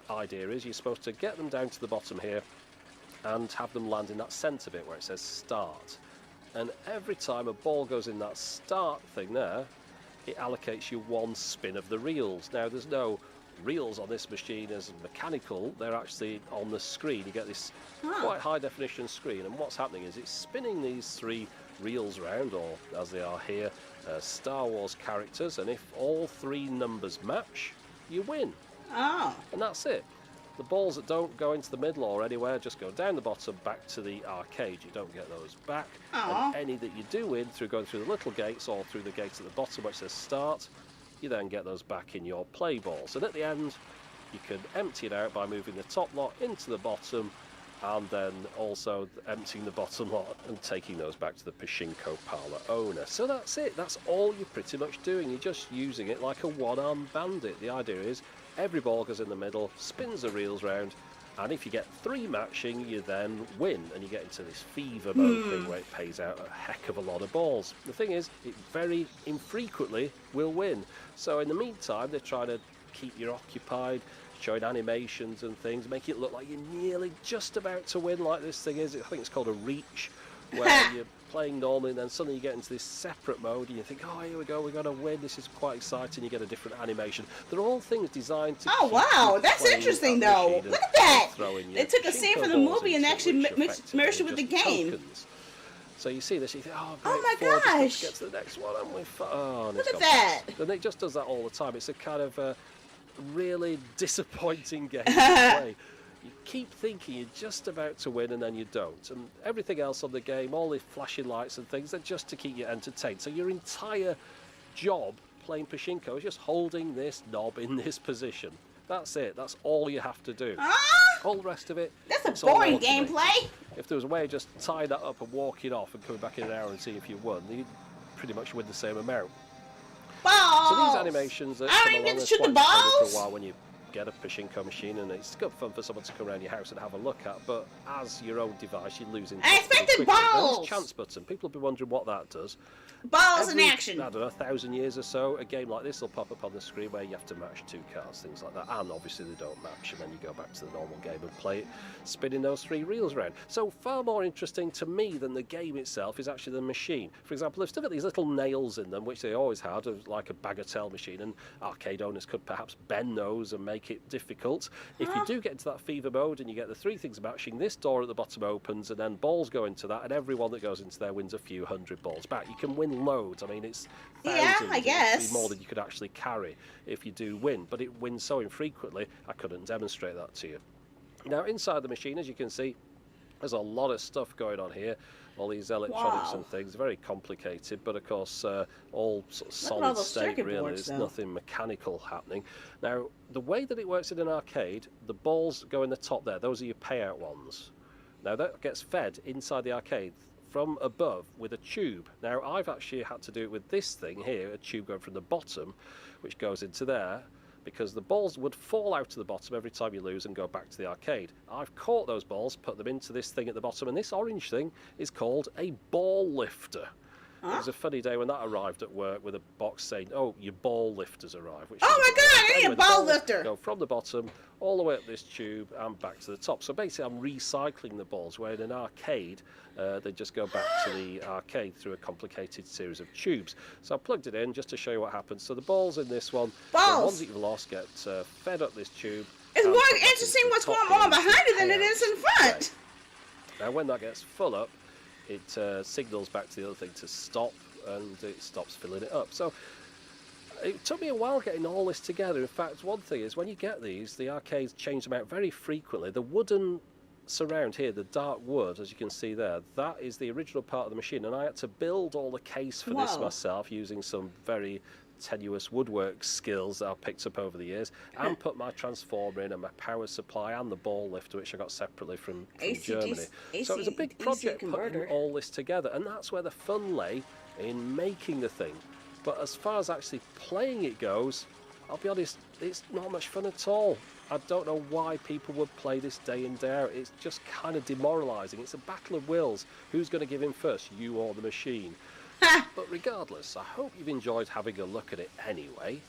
idea is you're supposed to get them down to the bottom here and have them land in that centre bit where it says start. And every time a ball goes in that start thing there, it allocates you one spin of the reels. Now, there's no reels on this machine as mechanical, they're actually on the screen. You get this quite high definition screen, and what's happening is it's spinning these three reels round, or as they are here, Star Wars characters, and if all three numbers match, you win. And that's it. The balls that don't go into the middle or anywhere just go down the bottom back to the arcade. You don't get those back. And any that you do win through going through the little gates or through the gates at the bottom which says start, you then get those back in your play balls. And at the end, you can empty it out by moving the top lot into the bottom, and then also emptying the bottom lot and taking those back to the pachinko parlor owner. So that's it. That's all you're pretty much doing. You're just using it like a one-armed bandit. The idea is every ball goes in the middle, spins the reels round, and if you get three matching, you then win, and you get into this fever mode thing where it pays out a heck of a lot of balls. The thing is, it very infrequently will win. So in the meantime, they're trying to keep you occupied, showing animations and things, make it look like you're nearly just about to win, like this thing is. I think it's called a reach, where you're playing normally and then suddenly you get into this separate mode and you think, oh, here we go, we're going to win, this is quite exciting. You get a different animation. They're all things designed to That's interesting though. Look at that. They took a scene from the movie and actually merged it with the game. Tokens. So you see this, you think, oh, Oh my great, gosh. let's get to the next one, and Look at that. And it just does that all the time. It's a kind of really disappointing game to play. You keep thinking you're just about to win and then you don't. And everything else on the game, all the flashing lights and things, they're just to keep you entertained. So your entire job playing pachinko is just holding this knob in this position. That's it. That's all you have to do. All the rest of it, That's it's a all boring automated. gameplay. If there was a way of just tying that up and walking off and coming back in an hour and seeing if you won, you'd pretty much win the same amount. Balls. So these animations that I don't come even along get are to shoot the quite exciting balls. for a while when you get a pachinko machine, and it's good fun for someone to come around your house and have a look at, but as your own device you lose interest. I expected pretty quickly. Now, balls. this chance button, people have been wondering what that does. Balls in Every, action. I don't know, 1,000 years or so, a game like this will pop up on the screen where you have to match two cards, things like that, and obviously they don't match, and then you go back to the normal game and play it, spinning those three reels around. So far more interesting to me than the game itself is actually the machine. For example, they've still got these little nails in them, which they always had, like a bagatelle machine, and arcade owners could perhaps bend those and make it difficult. If you do get into that fever mode and you get the three things matching, this door at the bottom opens and then balls go into that, and everyone that goes into there wins a few hundred balls back. You can win loads. I mean, it's thousands. I guess. It's more than you could actually carry if you do win, but it wins so infrequently I couldn't demonstrate that to you. Now inside the machine, as you can see, There's a lot of stuff going on here. All these electronics Wow. and things, very complicated, but of course all sort of Look at all solid those state circuit really. boards, There's though. nothing mechanical happening. Now, the way that it works in an arcade, the balls go in the top there. Those are your payout ones. Now that gets fed inside the arcade from above with a tube. Now I've actually had to do it with this thing here, a tube going from the bottom, which goes into there, because the balls would fall out to the bottom every time you lose and go back to the arcade. I've caught those balls, put them into this thing at the bottom, and this orange thing is called a ball lifter. It was a funny day when that arrived at work with a box saying, "Oh, your ball lifter's arrived." Which Oh is my a- God, I need a anyway, the ball balls lifter. Go from the bottom all the way up this tube and back to the top. So basically, I'm recycling the balls. Where in an arcade, they just go back to the arcade through a complicated series of tubes. So I plugged it in just to show you what happens. So the balls in this one, the Balls. ones that you've lost, get fed up this tube. It's and more put back interesting into the what's top going on here, behind it than it payout is in front. tray. Now when that gets full up, it signals back to the other thing to stop, and it stops filling it up. So it took me a while getting all this together. In fact, one thing is when you get these, the arcades change them out very frequently. The wooden surround here, the dark wood, as you can see there, that is the original part of the machine, and I had to build all the case for this Whoa. myself using some very tenuous woodwork skills that I've picked up over the years, and put my transformer in and my power supply and the ball lifter, which I got separately from Germany. So it was a big project putting all this together, and that's where the fun lay in making the thing. But as far as actually playing it goes, I'll be honest, it's not much fun at all. I don't know why people would play this day in, day out. It's just kind of demoralising. It's a battle of wills. Who's going to give in first, you or the machine? But regardless, I hope you've enjoyed having a look at it anyway.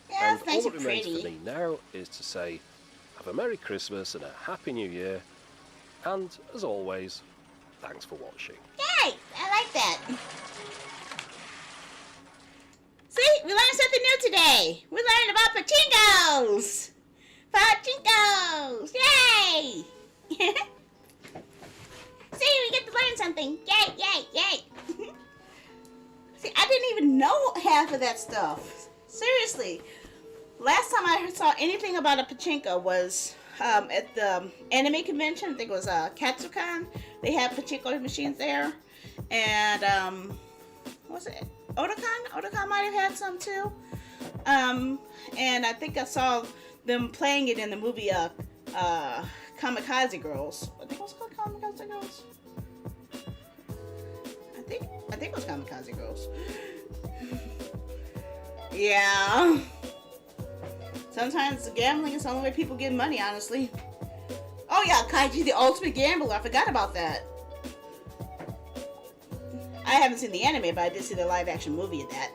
Yeah, And it's nice all that and remains pretty. for me now is to say, have a Merry Christmas and a Happy New Year. And as always, thanks for watching. Yay! I like that. See, we learned something new today. We learned about pachinkos. Pachinkos! Yay! See, we get to learn something. Yay, yay, yay. See, I didn't even know half of that stuff. Seriously. Last time I saw anything about a pachinko was at the anime convention. I think it was Katsucon. They had pachinko machines there. And, what was it? Otakon? Otakon might have had some too. And I think I saw them playing it in the movie Kamikaze Girls. I think it was called Kamikaze Girls. I think it was Kamikaze Girls. Yeah. Sometimes gambling is the only way people get money, honestly. Oh yeah, Kaiji the Ultimate Gambler. I forgot about that. I haven't seen the anime, but I did see the live action movie of that.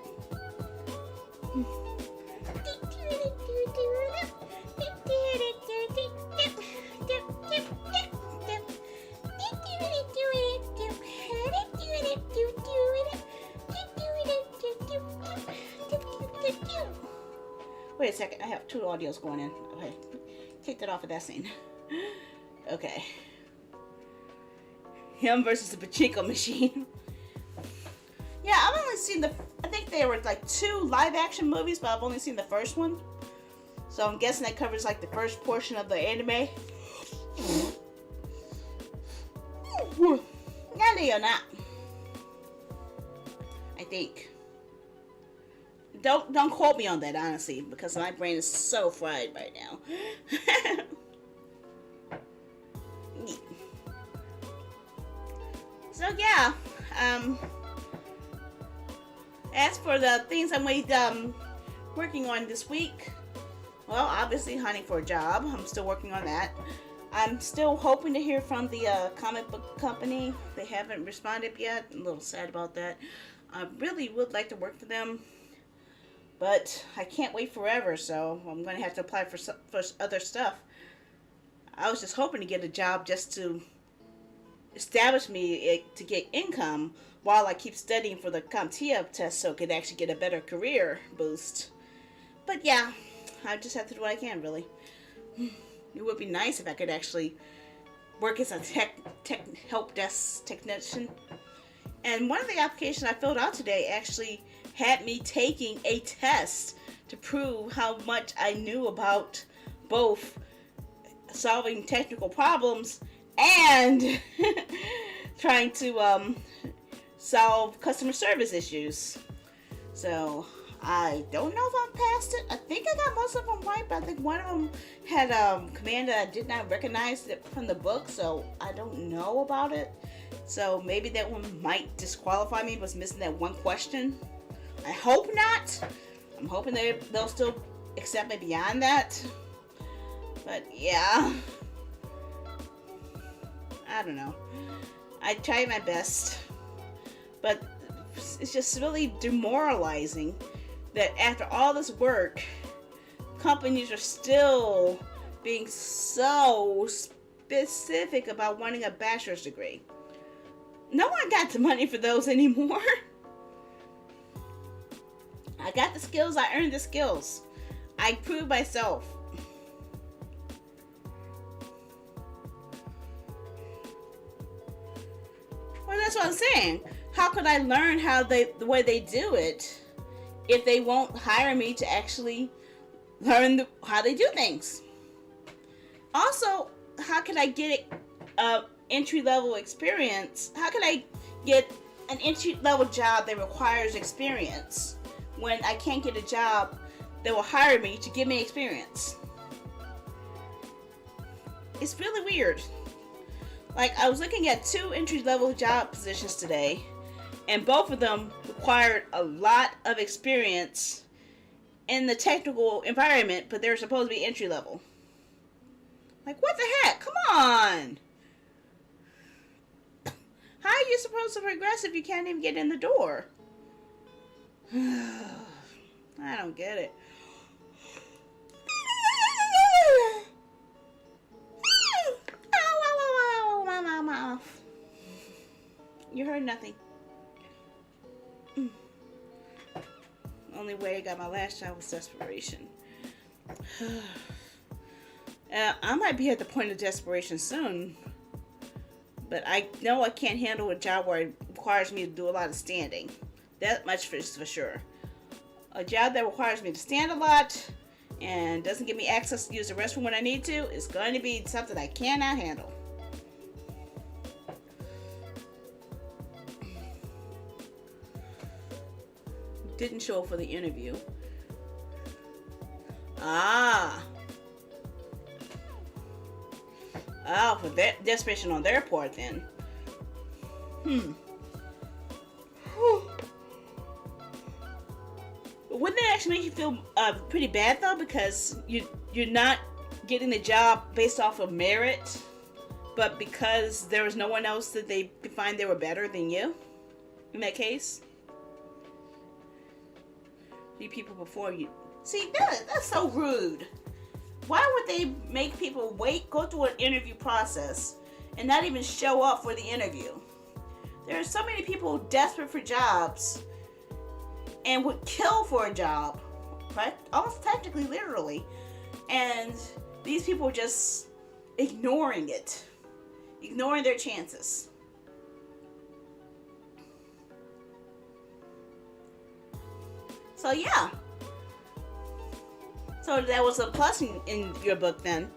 Wait a second, I have two audios going in. Okay, take that off of that scene. Okay. Him versus the pachinko machine. Yeah, I've only seen I think there were like 2 live action movies, but I've only seen the first one. So I'm guessing that covers like the first portion of the anime. Yeah, or not. I think. Don't quote me on that, honestly, because my brain is so fried right now. So yeah, as for the things I'm working on this week, well, obviously hunting for a job. I'm still working on that. I'm still hoping to hear from the comic book company. They haven't responded yet. I'm a little sad about that. I really would like to work for them, but I can't wait forever, so I'm going to have to apply for other stuff. I was just hoping to get a job just to establish me to get income while I keep studying for the CompTIA test so I could actually get a better career boost. But yeah, I just have to do what I can, really. It would be nice if I could actually work as a help desk technician. And one of the applications I filled out today actually had me taking a test to prove how much I knew about both solving technical problems and trying to solve customer service issues. So I don't know if I'm past it. I think I got most of them right, but I think one of them had a command that I did not recognize it from the book, so I don't know about it. So maybe that one might disqualify me, was missing that one question. I hope not. I'm hoping they'll still accept me beyond that. But yeah, I don't know. I tried my best, but it's just really demoralizing that after all this work, companies are still being so specific about wanting a bachelor's degree. No one got the money for those anymore. I got the skills, I earned the skills. I proved myself. Well, that's what I'm saying. How could I learn the way they do it if they won't hire me to actually learn how they do things? Also, how can I get entry-level experience? How can I get an entry-level job that requires experience when I can't get a job that will hire me to give me experience? It's really weird. Like, I was looking at 2 entry-level job positions today, and both of them required a lot of experience in the technical environment, but they're supposed to be entry-level. Like, what the heck? Come on! How are you supposed to progress if you can't even get in the door? I don't get it. You heard nothing. Only way I got my last job was desperation. I might be at the point of desperation soon, but I know I can't handle a job where it requires me to do a lot of standing. That much is for sure. A job that requires me to stand a lot and doesn't give me access to use the restroom when I need to is going to be something I cannot handle. Didn't show up for the interview. For that desperation on their part then. Wouldn't that actually make you feel pretty bad though, because you're not getting the job based off of merit, but because there was no one else that they find they were better than you in that case? You people before you. See, that's so rude. Why would they make people go through an interview process and not even show up for the interview? There are so many people desperate for jobs and would kill for a job, right? Almost technically, literally. And these people are just ignoring it, ignoring their chances. So yeah. So that was a plus in your book then.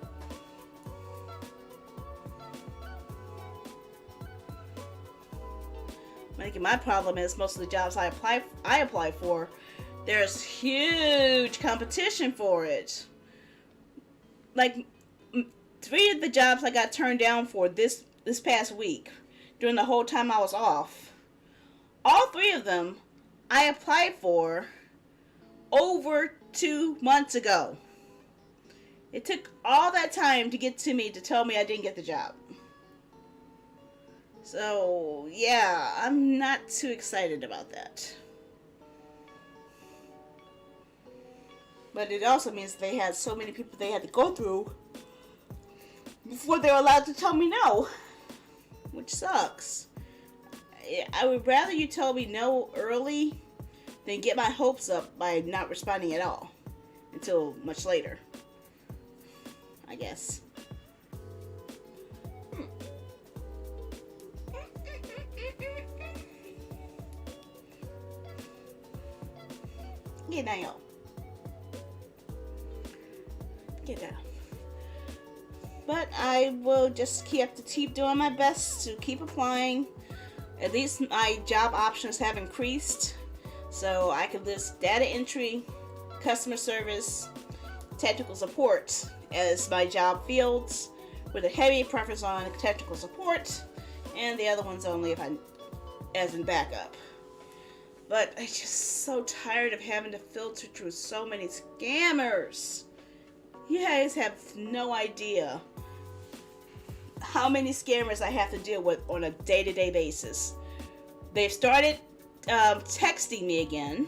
My problem is most of the jobs I apply for, there's huge competition for it. Like 3 of the jobs I got turned down for this past week, during the whole time I was off. All 3 of them I applied for over 2 months ago. It took all that time to get to me to tell me I didn't get the job. So, yeah, I'm not too excited about that. But it also means they had so many people they had to go through before they were allowed to tell me no, which sucks. I would rather you tell me no early than get my hopes up by not responding at all until much later, I guess. Get down. Get down. But I will just have to keep doing my best to keep applying. At least my job options have increased, so I could list data entry, customer service, technical support as my job fields, with a heavy preference on technical support, and the other ones only if I as in backup. But I'm just so tired of having to filter through so many scammers. You guys have no idea how many scammers I have to deal with on a day-to-day basis. They've started texting me again.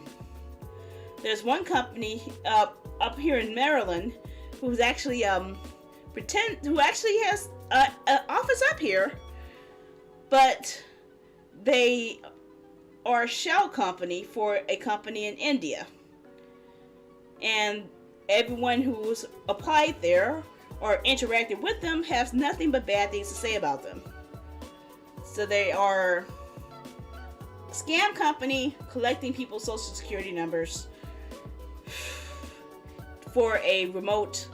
There's one company up here in Maryland who's actually who actually has an office up here, but they are a shell company for a company in India, and everyone who's applied there or interacted with them has nothing but bad things to say about them. So they are a scam company collecting people's social security numbers for a remote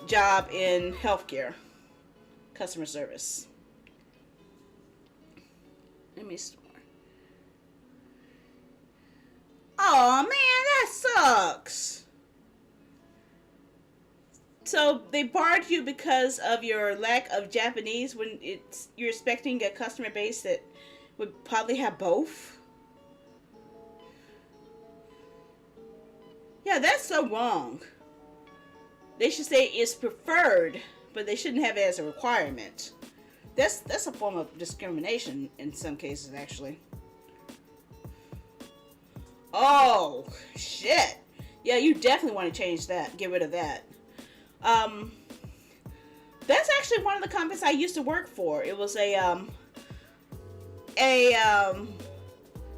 job in healthcare customer service. Let me store. Oh man, that sucks. So they barred you because of your lack of Japanese when you're expecting a customer base that would probably have both? Yeah, that's so wrong. They should say it's preferred, but they shouldn't have it as a requirement. That's a form of discrimination in some cases, actually. Oh, shit. Yeah, you definitely want to change that. Get rid of that. That's actually one of the companies I used to work for. It was a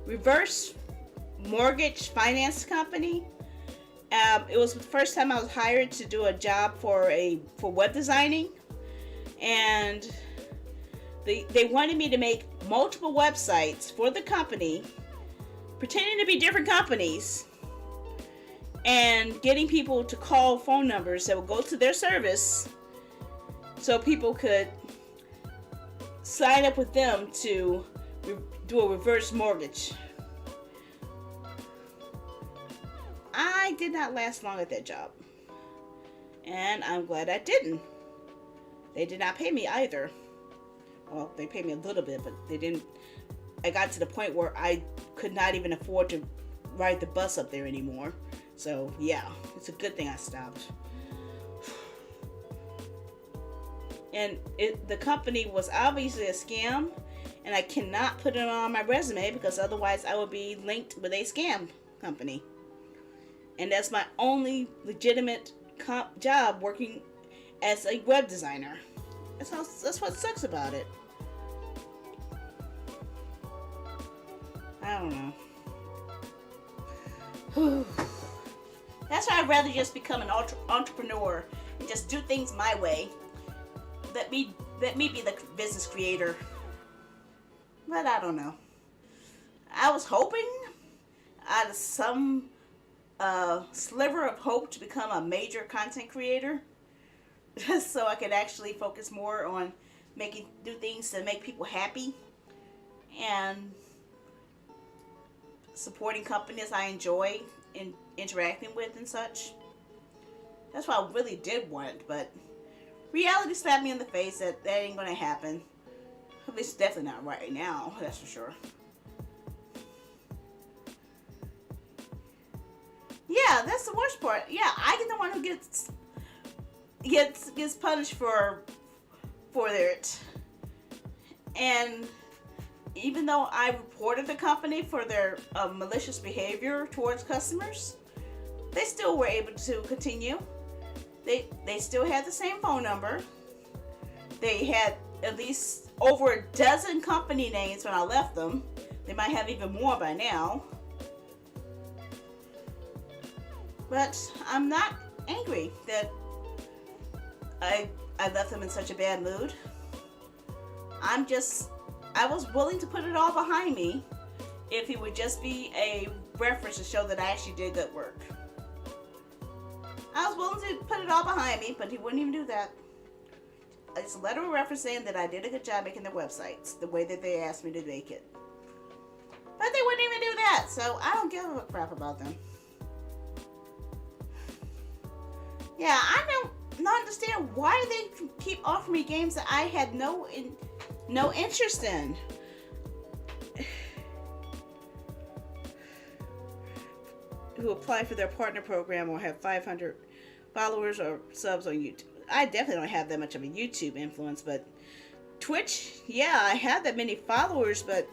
reverse mortgage finance company. It was the first time I was hired to do a job for web designing, and they wanted me to make multiple websites for the company, pretending to be different companies, and getting people to call phone numbers that would go to their service so people could sign up with them to do a reverse mortgage. I did not last long at that job, and I'm glad I didn't. They did not pay me either. Well, they paid me a little bit, but they didn't. I got to the point where I could not even afford to ride the bus up there anymore. So yeah, it's a good thing I stopped. And the company was obviously a scam, and I cannot put it on my resume because otherwise I would be linked with a scam company. And that's my only legitimate job, working as a web designer. That's what sucks about it. I don't know. That's why I'd rather just become an entrepreneur and just do things my way. Let me be the business creator. But I don't know. I was hoping out of some sliver of hope to become a major content creator, just so I could actually focus more on do things to make people happy and supporting companies I enjoy and interacting with and such. That's what I really did want, but reality slapped me in the face that ain't gonna happen. At least definitely not right now, that's for sure. Yeah, that's the worst part. Yeah, I get the one who gets punished for it. And even though I reported the company for their malicious behavior towards customers, they still were able to continue. They still had the same phone number. They had at least over a dozen company names when I left them. They might have even more by now. But I'm not angry that I left them in such a bad mood. I was willing to put it all behind me if it would just be a reference to show that I actually did good work. I was willing to put it all behind me, but he wouldn't even do that. it's a letter of reference saying that I did a good job making their websites the way that they asked me to make it. But they wouldn't even do that, so I don't give a crap about them. Yeah, I don't understand why they keep offering me games that I had no interest in. Who apply for their partner program or have 500 followers or subs on YouTube. I definitely don't have that much of a YouTube influence, but Twitch, yeah, I have that many followers, but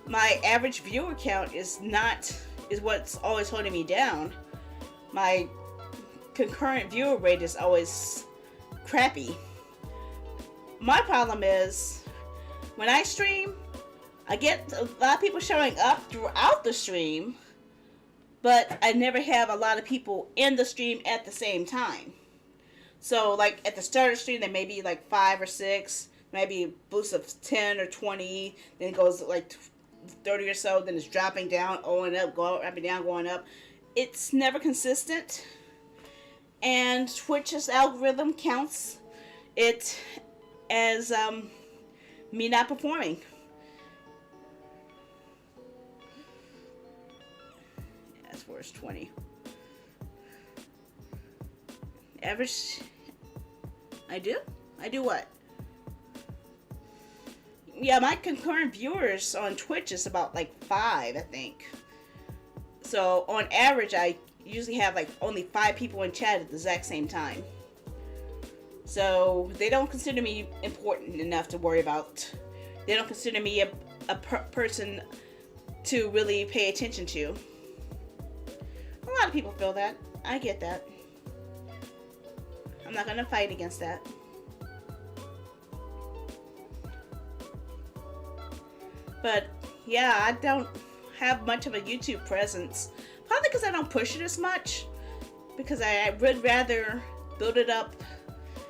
my average viewer count is what's always holding me down. My concurrent viewer rate is always crappy. My problem is when I stream, I get a lot of people showing up throughout the stream, but I never have a lot of people in the stream at the same time. So, like, at the start of the stream, there may be, like, 5 or 6, maybe a boost of 10 or 20, then it goes, like, 30 or so, then it's dropping down, going up, dropping down, going up. It's never consistent, and Twitch's algorithm counts it as, me not performing. Where's 20? Average. I do what? Yeah, my concurrent viewers on Twitch is about like 5, I think. So on average, I usually have like only 5 people in chat at the exact same time. So they don't consider me important enough to worry about. They don't consider me a person to really pay attention to. A lot of people feel that. I get that. I'm not going to fight against that. But, yeah, I don't have much of a YouTube presence. Probably because I don't push it as much. Because I would rather build it up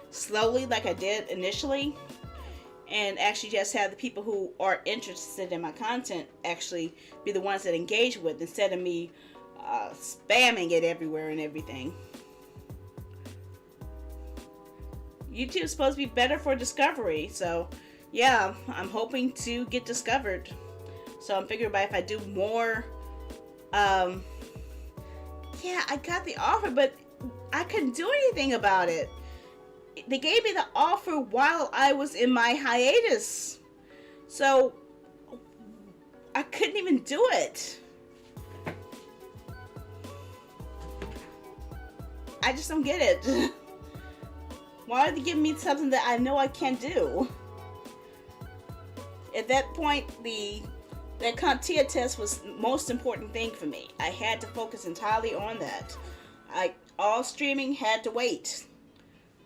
slowly like I did initially. And actually just have the people who are interested in my content actually be the ones that engage with, instead of me spamming it everywhere and everything. YouTube's supposed to be better for discovery, so yeah, I'm hoping to get discovered. So I'm figuring about if I do more, yeah, I got the offer, but I couldn't do anything about it. They gave me the offer while I was in my hiatus, so I couldn't even do it. I just don't get it. Why are they giving me something that I know I can't do? At that point, that CompTIA test was the most important thing for me. I had to focus entirely on that. All streaming had to wait.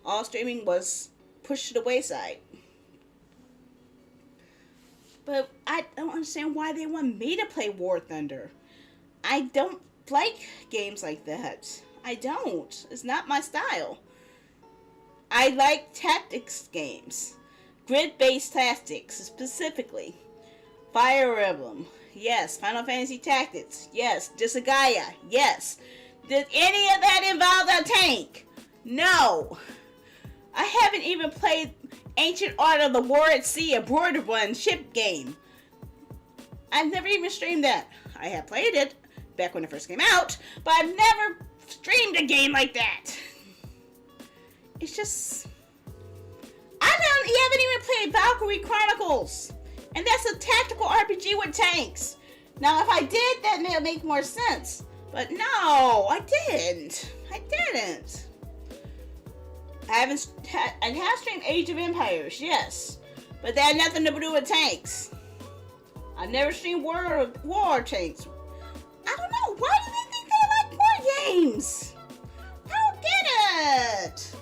All streaming was pushed to the wayside. But I don't understand why they want me to play War Thunder. I don't like games like that. I don't. It's not my style. I like tactics games. Grid-based tactics, specifically. Fire Emblem. Yes. Final Fantasy Tactics. Yes. Disgaea. Yes. Did any of that involve a tank? No. I haven't even played Ancient Art of the War at Sea, a Border One ship game. I've never even streamed that. I have played it back when it first came out, but I've never streamed a game like that. It's just... You haven't even played Valkyrie Chronicles, and that's a tactical RPG with tanks. Now, if I did, that may make more sense. But no, I didn't. I have streamed Age of Empires, yes, but that had nothing to do with tanks. I never streamed war tanks. I don't know. Why do they think they like war games? I don't get it.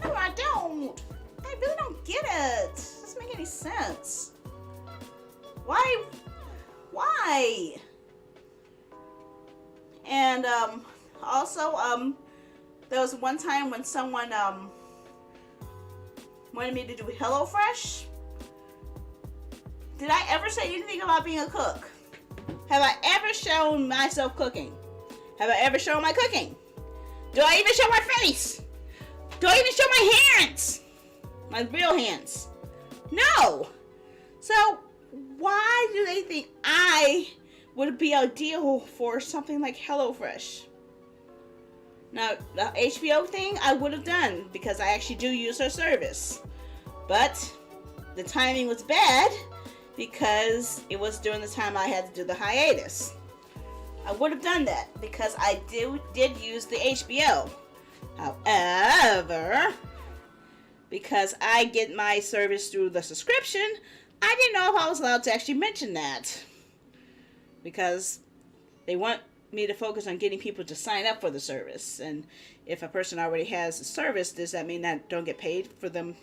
No, I don't. I really don't get it. It doesn't make any sense. Why? And also there was one time when someone wanted me to do HelloFresh. Did I ever say anything about being a cook? Have I ever shown myself cooking? Have I ever shown my cooking? Do I even show my face? Do I even show my hands? My real hands. No! So, why do they think I would be ideal for something like HelloFresh? Now, the HBO thing I would have done because I actually do use their service. But the timing was bad because it was during the time I had to do the hiatus. I would have done that because I did use the HBO. However, because I get my service through the subscription, I didn't know if I was allowed to actually mention that. Because they want me to focus on getting people to sign up for the service. And if a person already has the service, does that mean that don't get paid for them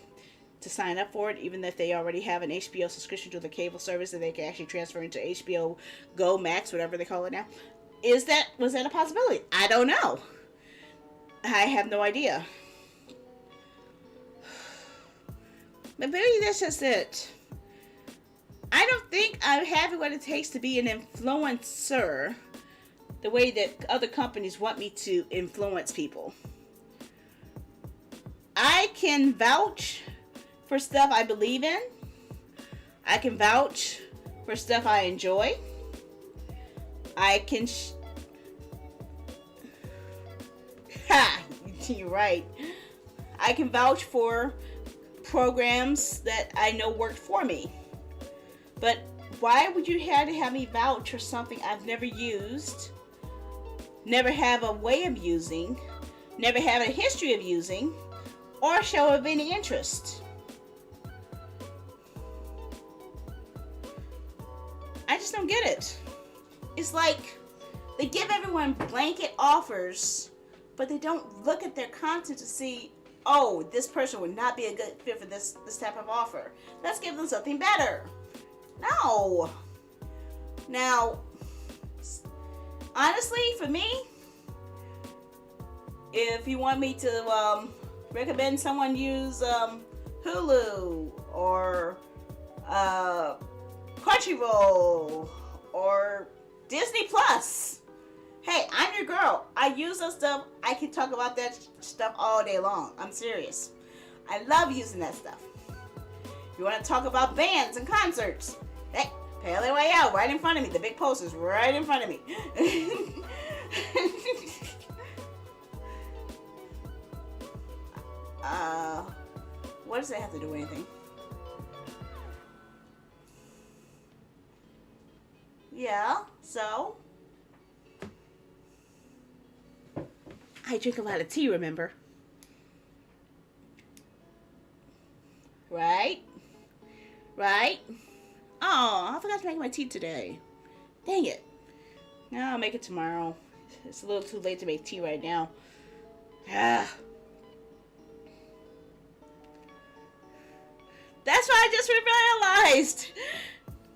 to sign up for it, even if they already have an HBO subscription to the cable service that they can actually transfer into HBO Go Max, whatever they call it now? Was that a possibility? I don't know. I have no idea. But maybe that's just it. I don't think I have what it takes to be an influencer the way that other companies want me to influence people. I can vouch for stuff I believe in. I can vouch for stuff I enjoy. I can you're right. I can vouch for programs that I know worked for me. But why would you have to have me vouch for something I've never used, never have a way of using, never have a history of using, or show of any interest? I just don't get it. It's like they give everyone blanket offers, but they don't look at their content to see, oh, this person would not be a good fit for this type of offer. Let's give them something better. No. Now, honestly, for me, if you want me to recommend someone use Hulu or Crunchyroll or Disney Plus, hey, I'm your girl. I use that stuff. I can talk about that stuff all day long. I'm serious. I love using that stuff. You want to talk about bands and concerts? Hey, Pale Way Out, right in front of me. The big poster's right in front of me. What does that have to do with anything? Yeah, so I drink a lot of tea, remember? Right? Oh, I forgot to make my tea today. Dang it. No, I'll make it tomorrow. It's a little too late to make tea right now. That's what I just realized.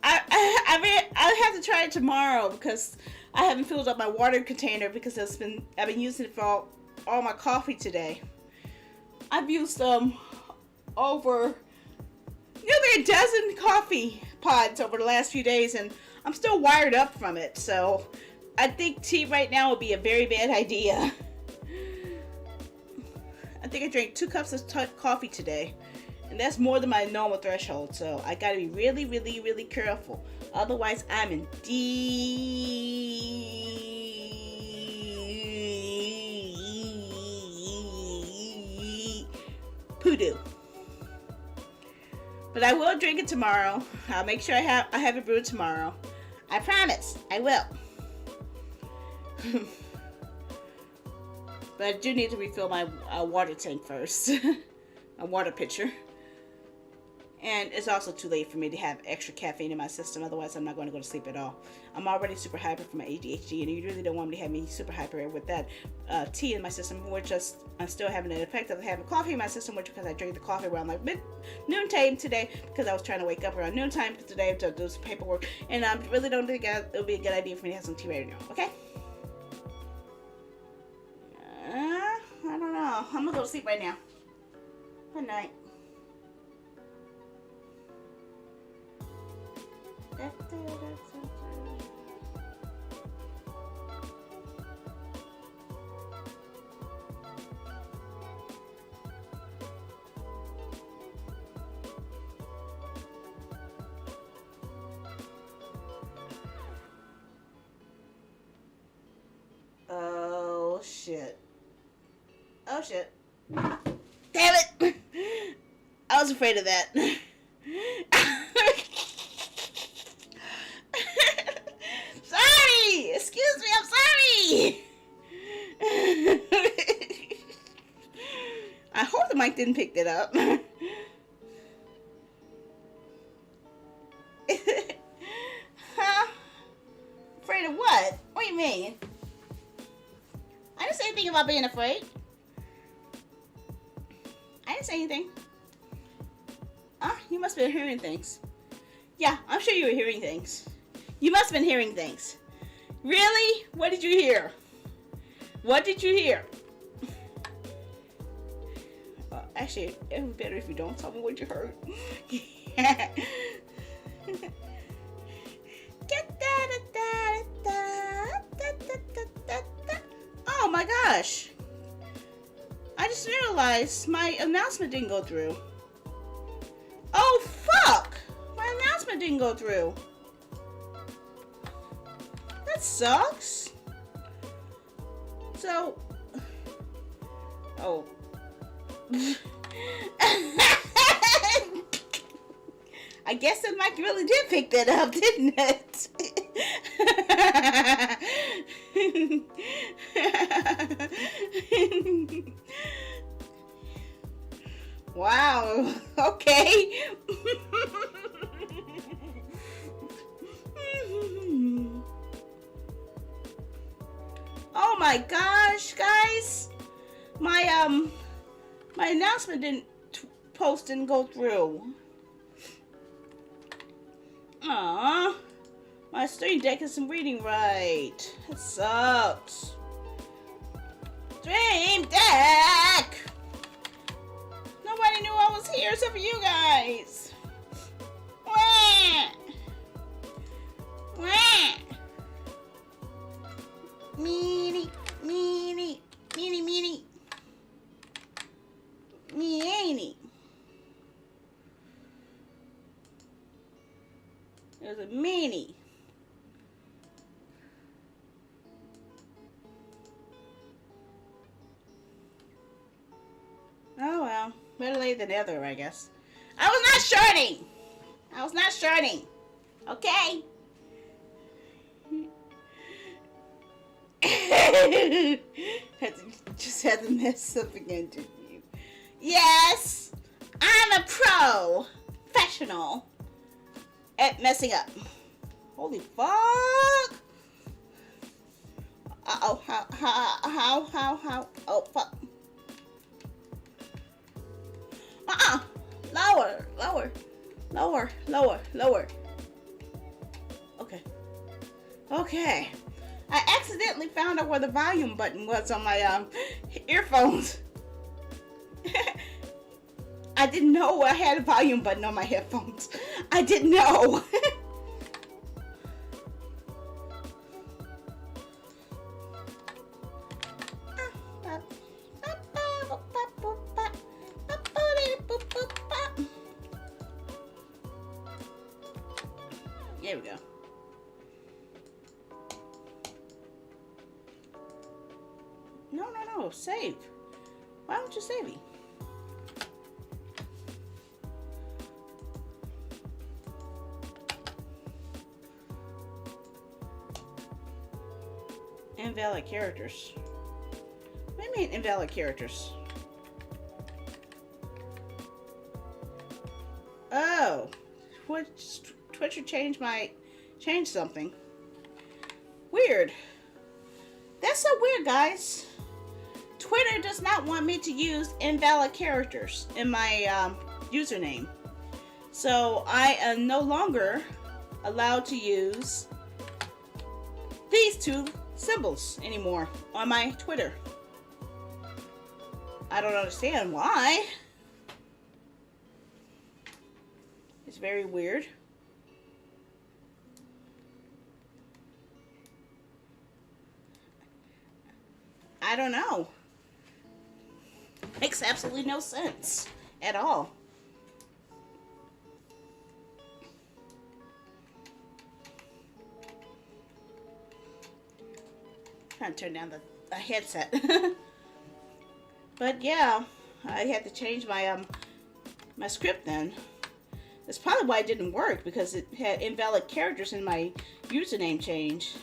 I have to try it tomorrow because I haven't filled up my water container because I've been using it for all my coffee today. I've used over nearly a dozen coffee pods over the last few days, and I'm still wired up from it. So I think tea right now would be a very bad idea. I think I drank 2 cups of coffee today. And that's more than my normal threshold, so I gotta be really, really, really careful. Otherwise, I'm in deep poodoo. But I will drink it tomorrow. I'll make sure I have it brewed tomorrow. I promise, I will. But I do need to refill my water tank first. A water pitcher. And it's also too late for me to have extra caffeine in my system. Otherwise, I'm not going to go to sleep at all. I'm already super hyper from my ADHD, and you really don't want me to have me super hyper with that tea in my system, which I'm still having an effect of having coffee in my system, which because I drank the coffee around like noontime today because I was trying to wake up around noontime today to do some paperwork. And I really don't think it would be a good idea for me to have some tea right now. Okay? I don't know. I'm going to go to sleep right now. Good night. shit. Oh shit. Damn it! I was afraid of that. Sorry! Excuse me, I'm sorry! I hope the mic didn't pick that up. Huh? Afraid of what? What do you mean? I didn't say anything about being afraid. I didn't say anything. You must have been hearing things. Yeah, I'm sure you were hearing things. You must have been hearing things. Really? What did you hear? What did you hear? Actually, it would be better if you don't tell me what you heard. Oh my gosh. I just realized my announcement didn't go through. Oh fuck! My announcement didn't go through. That sucks. So, oh. I guess the mic really did pick that up, didn't it? Wow. Okay. Oh my gosh, guys. My announcement didn't go through. Aww. My Stream Deck isn't reading right. It sucks. Stream Deck! Nobody knew I was here except for you guys. Wah! Wah! Meanie, meanie, meanie, meanie. Meanie. There's a meanie. Oh well, better late than never, I guess. I was not shorting. I was not shorting. Okay. Just had to mess up again, didn't you? Yes, I'm a professional at messing up. Holy fuck! Uh-oh, how? Oh, fuck. Lower. Okay. I accidentally found out where the volume button was on my earphones. I didn't know I had a volume button on my headphones. I didn't know. There we go. No, save. Why don't you save me? Invalid characters. What do you mean invalid characters? Oh, Twitcher changed something. Weird. That's so weird, guys. Twitter does not want me to use invalid characters in my username. So I am no longer allowed to use these two symbols anymore on my Twitter. I don't understand why. It's very weird. I don't know. Makes absolutely no sense at all. Trying to turn down the a headset. But yeah, I had to change my my script then. That's probably why it didn't work, because it had invalid characters in my username change.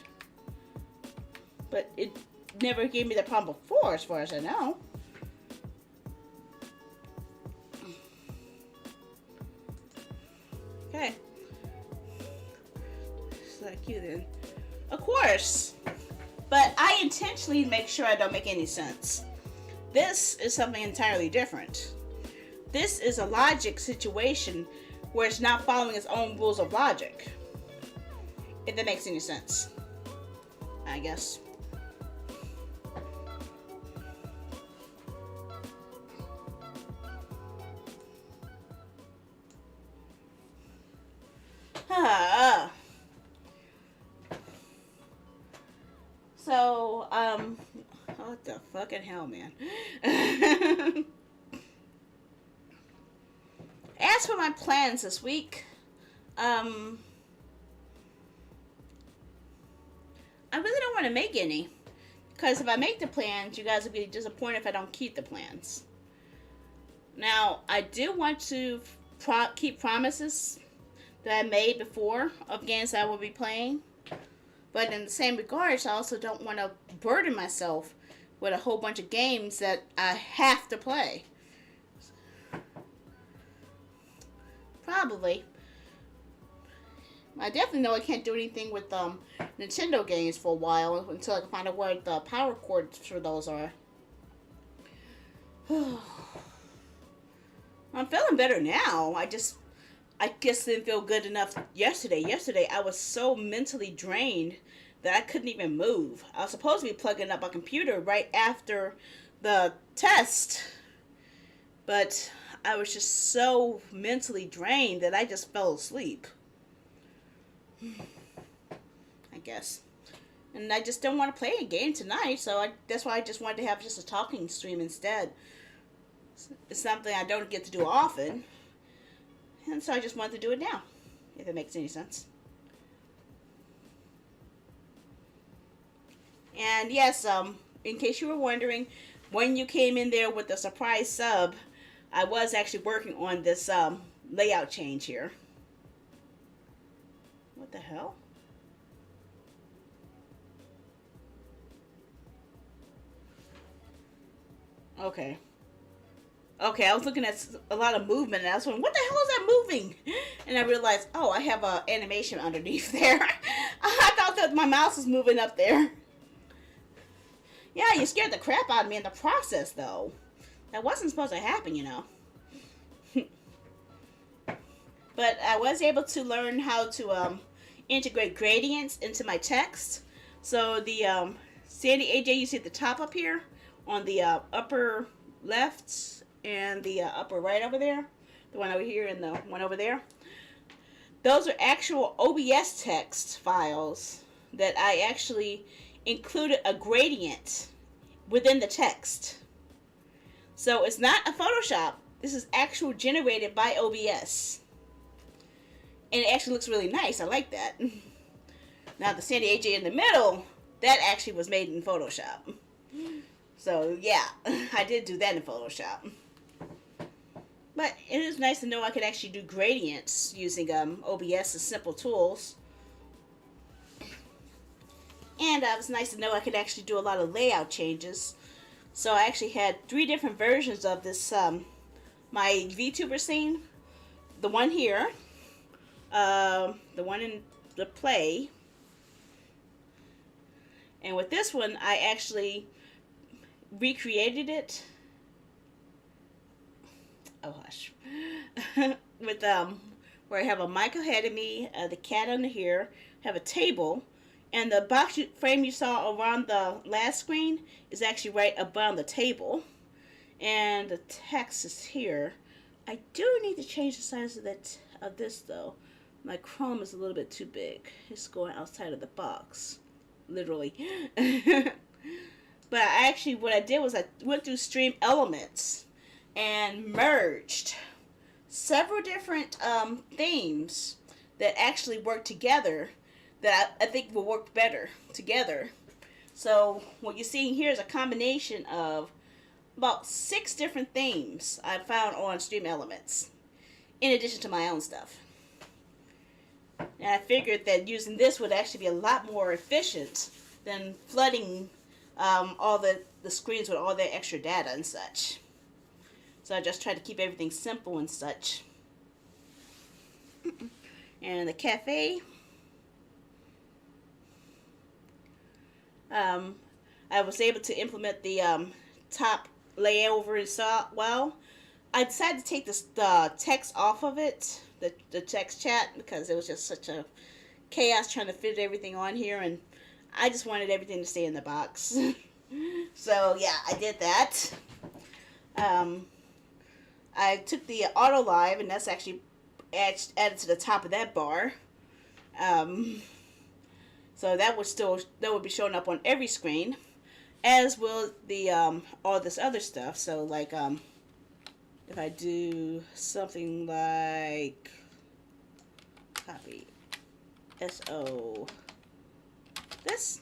But it never gave me the problem before, as far as I know. Okay. Select you then. Of course. But I intentionally make sure I don't make any sense. This is something entirely different. This is a logic situation where it's not following its own rules of logic. If that makes any sense. I guess. So, what the fucking hell, man? As for my plans this week, I really don't want to make any. Because if I make the plans, you guys will be disappointed if I don't keep the plans. Now, I do want to keep promises that I made before of games that I will be playing. But in the same regards, I also don't want to burden myself with a whole bunch of games that I have to play. Probably. I definitely know I can't do anything with Nintendo games for a while until I can find out where the power cords for those are. I'm feeling better now. I guess didn't feel good enough yesterday. Yesterday I was so mentally drained that I couldn't even move. I was supposed to be plugging up my computer right after the test, but I was just so mentally drained that I just fell asleep. I guess. And I just don't want to play a game tonight, so that's why I just wanted to have just a talking stream instead. It's something I don't get to do often. And so I just wanted to do it now, if it makes any sense. And yes, in case you were wondering, when you came in there with the surprise sub, I was actually working on this layout change here. What the hell? Okay. Okay, I was looking at a lot of movement, and I was wondering, what the hell is that moving? And I realized, oh, I have an animation underneath there. I thought that my mouse was moving up there. Yeah, you scared the crap out of me in the process, though. That wasn't supposed to happen, you know. But I was able to learn how to integrate gradients into my text. So the Sandy AJ you see at the top up here, on the upper left, and the upper right over there, the one over here and the one over there, those are actual OBS text files that I actually included a gradient within the text. So it's not a Photoshop. This is actual generated by OBS. And it actually looks really nice. I like that. Now the Sandy AJ in the middle, that actually was made in Photoshop. So yeah, I did do that in Photoshop. But it is nice to know I could actually do gradients using OBS's simple tools. And it was nice to know I could actually do a lot of layout changes. So I actually had 3 different versions of this, my VTuber scene. The one here, the one in the play. And with this one, I actually recreated it. Oh hush. With where I have a mic ahead of me, the cat under here, have a table, and the box frame you saw around the last screen is actually right above the table, and the text is here. I do need to change the size of this though. My Chrome is a little bit too big. It's going outside of the box, literally. But what I did was I went through Stream Elements and merged several different themes that actually work together, that I think will work better together. So what you're seeing here is a combination of about 6 different themes I found on Stream Elements, in addition to my own stuff. And I figured that using this would actually be a lot more efficient than flooding all the screens with all their extra data and such. So I just tried to keep everything simple and such. And the cafe. I was able to implement the top layover and so well. I decided to take the text off of it, the text chat, because it was just such a chaos trying to fit everything on here, and I just wanted everything to stay in the box. So yeah, I did that. I took the auto live, and that's actually added to the top of that bar. So that would be showing up on every screen, as will the all this other stuff. So like if I do something like copy SO this.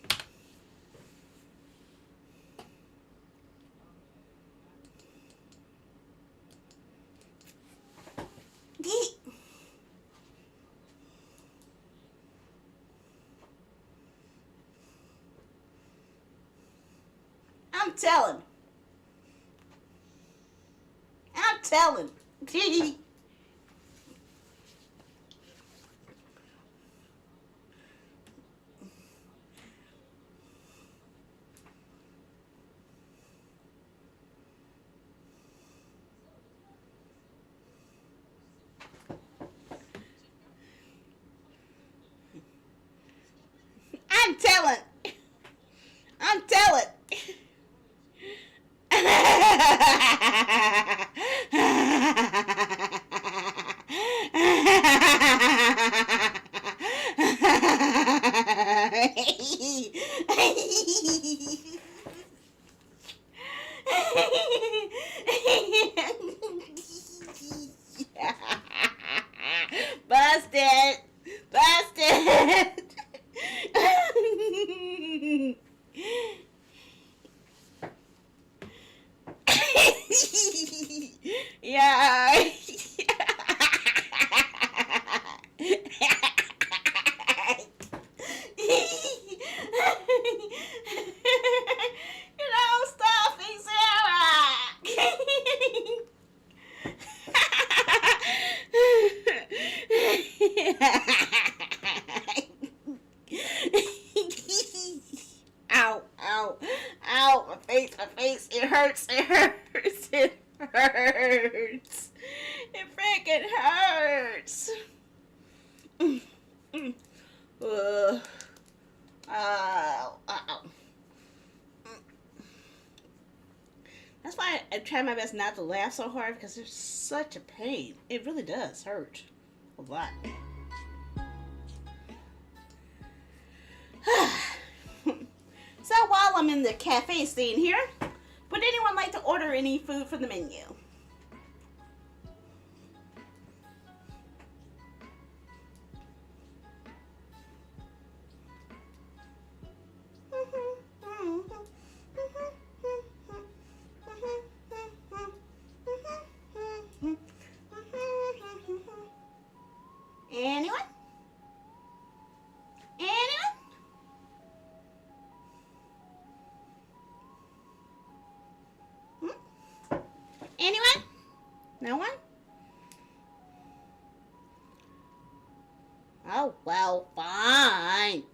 I'm telling. I'm telling. Busted. Yeah. Stop it, Sarah. Ow, my face, it hurts, it freaking hurts. Ow. That's why I try my best not to laugh so hard, because there's such a pain. It really does hurt a lot. So while I'm in the cafe scene here, would anyone like to order any food from the menu? Anyone? Anyone? No one? Oh, well, fine.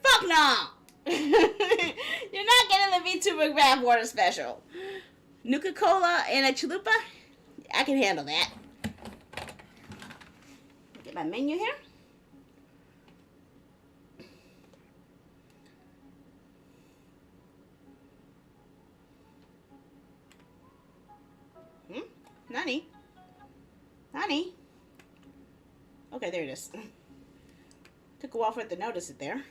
Fuck no! You're not getting the VTuber Grab Water Special. Nuka-Cola and a chalupa? I can handle that. Get my menu here. Nani? Okay, there it is. Took a while for it to notice it there.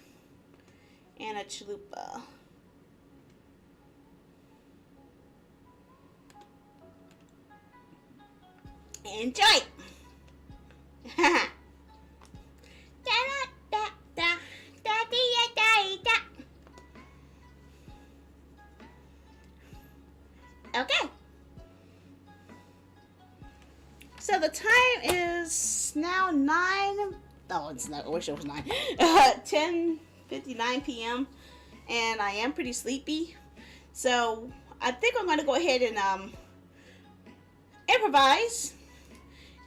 And a chalupa. Enjoy! the time is now 9. Oh, it's not. I wish it was 9. 10:59 p.m. And I am pretty sleepy. So I think I'm going to go ahead and improvise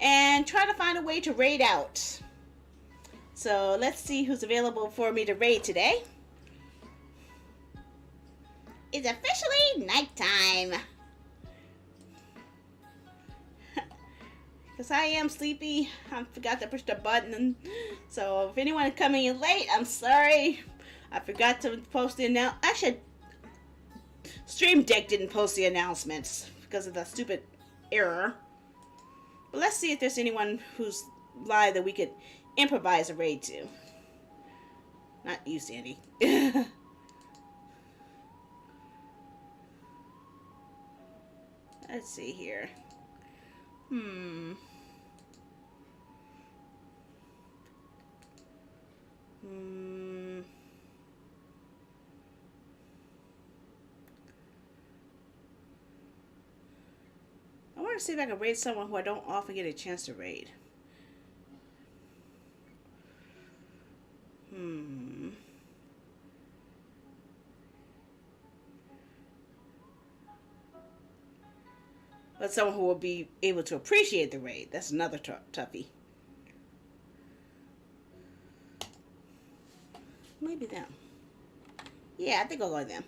and try to find a way to raid out. So let's see who's available for me to raid today. It's officially nighttime. Because I am sleepy. I forgot to push the button. So if anyone is coming in late, I'm sorry. I forgot to post the announcement. Actually, Stream Deck didn't post the announcements because of the stupid error. But let's see if there's anyone who's live that we could improvise a raid to. Not you, Sandy. Let's see here. I want to see if I can raid someone who I don't often get a chance to raid. But someone who will be able to appreciate the raid. That's another toughie. Maybe them. Yeah, I think I'll go with them.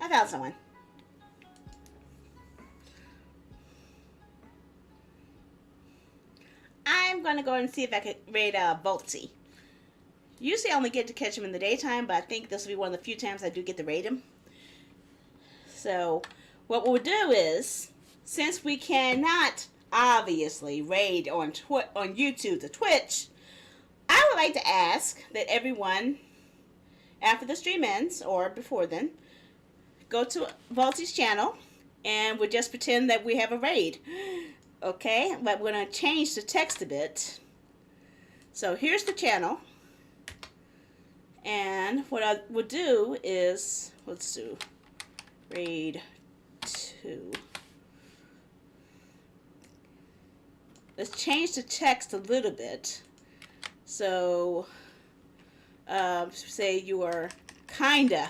I found someone. I'm going to go and see if I can raid Volty. Usually I only get to catch him in the daytime, but I think this will be one of the few times I do get to raid him. So what we'll do is, since we cannot obviously raid on YouTube to Twitch, I would like to ask that everyone, after the stream ends, or before then, go to Volty's channel, and we'll just pretend that we have a raid. Okay, but we're going to change the text a bit. So here's the channel. And what I will do is, let's do raid 2. Let's change the text a little bit. So, say you are kinda.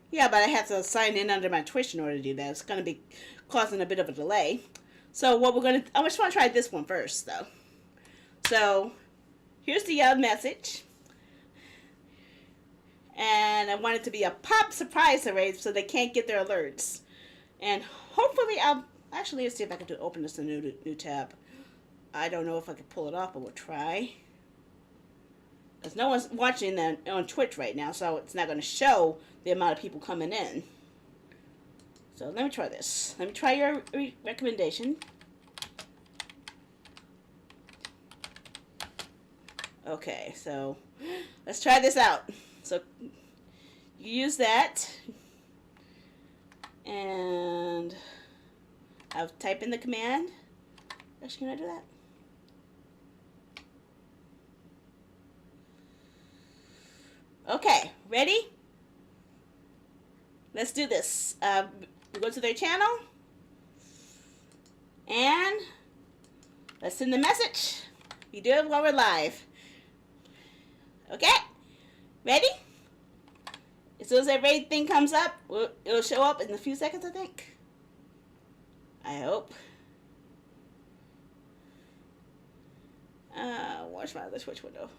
Yeah, but I have to sign in under my Twitch in order to do that. It's going to be causing a bit of a delay. So what we're going to, I just want to try this one first, though. So here's the message. And I want it to be a pop surprise array so they can't get their alerts. And hopefully actually, let's see if I can open this in a new tab. I don't know if I can pull it off, but we'll try. Because no one's watching on Twitch right now, so it's not going to show the amount of people coming in. So let me try this. Let me try your recommendation. Okay, so let's try this out. So you use that, and I'll type in the command. Actually, can I do that? Okay, ready? Let's do this. We go to their channel, and let's send the message. You do it while we're live. Okay? Ready? As soon as that raid thing comes up, it'll show up in a few seconds, I think. I hope. Where's my other Twitch window?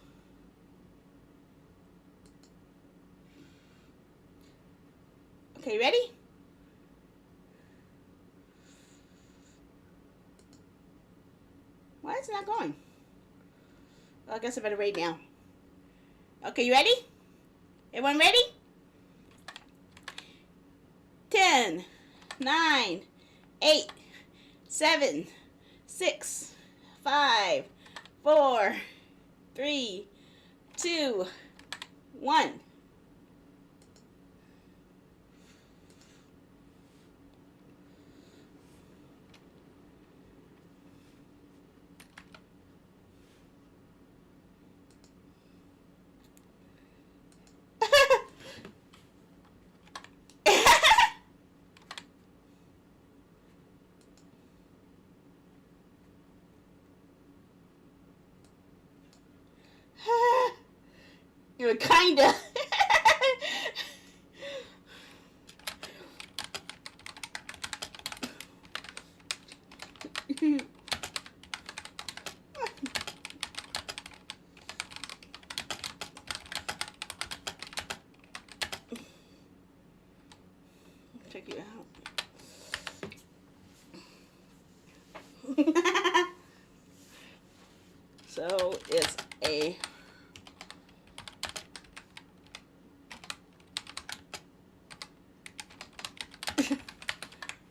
Okay, ready? Why is it not going? Well, I guess I better raid now. Okay, you ready? Everyone ready? 10, 9, 8, 7, 6, 5, 4, 3, 2, 1. even kinda. Check you out. So it's a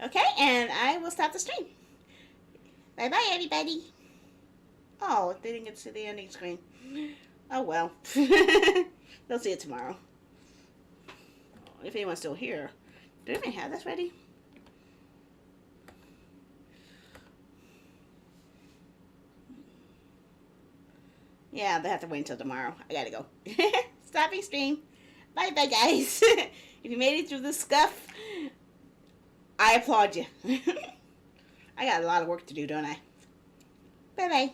okay, and I will stop the stream. Bye bye, everybody. Oh, they didn't get to see the ending screen. Oh well. They'll see it tomorrow. If anyone's still here. Do they even have this ready? Yeah, they have to wait until tomorrow. I gotta go. Stopping stream. Bye bye, guys. If you made it through this scuff, I applaud you. I got a lot of work to do, don't I? Bye bye.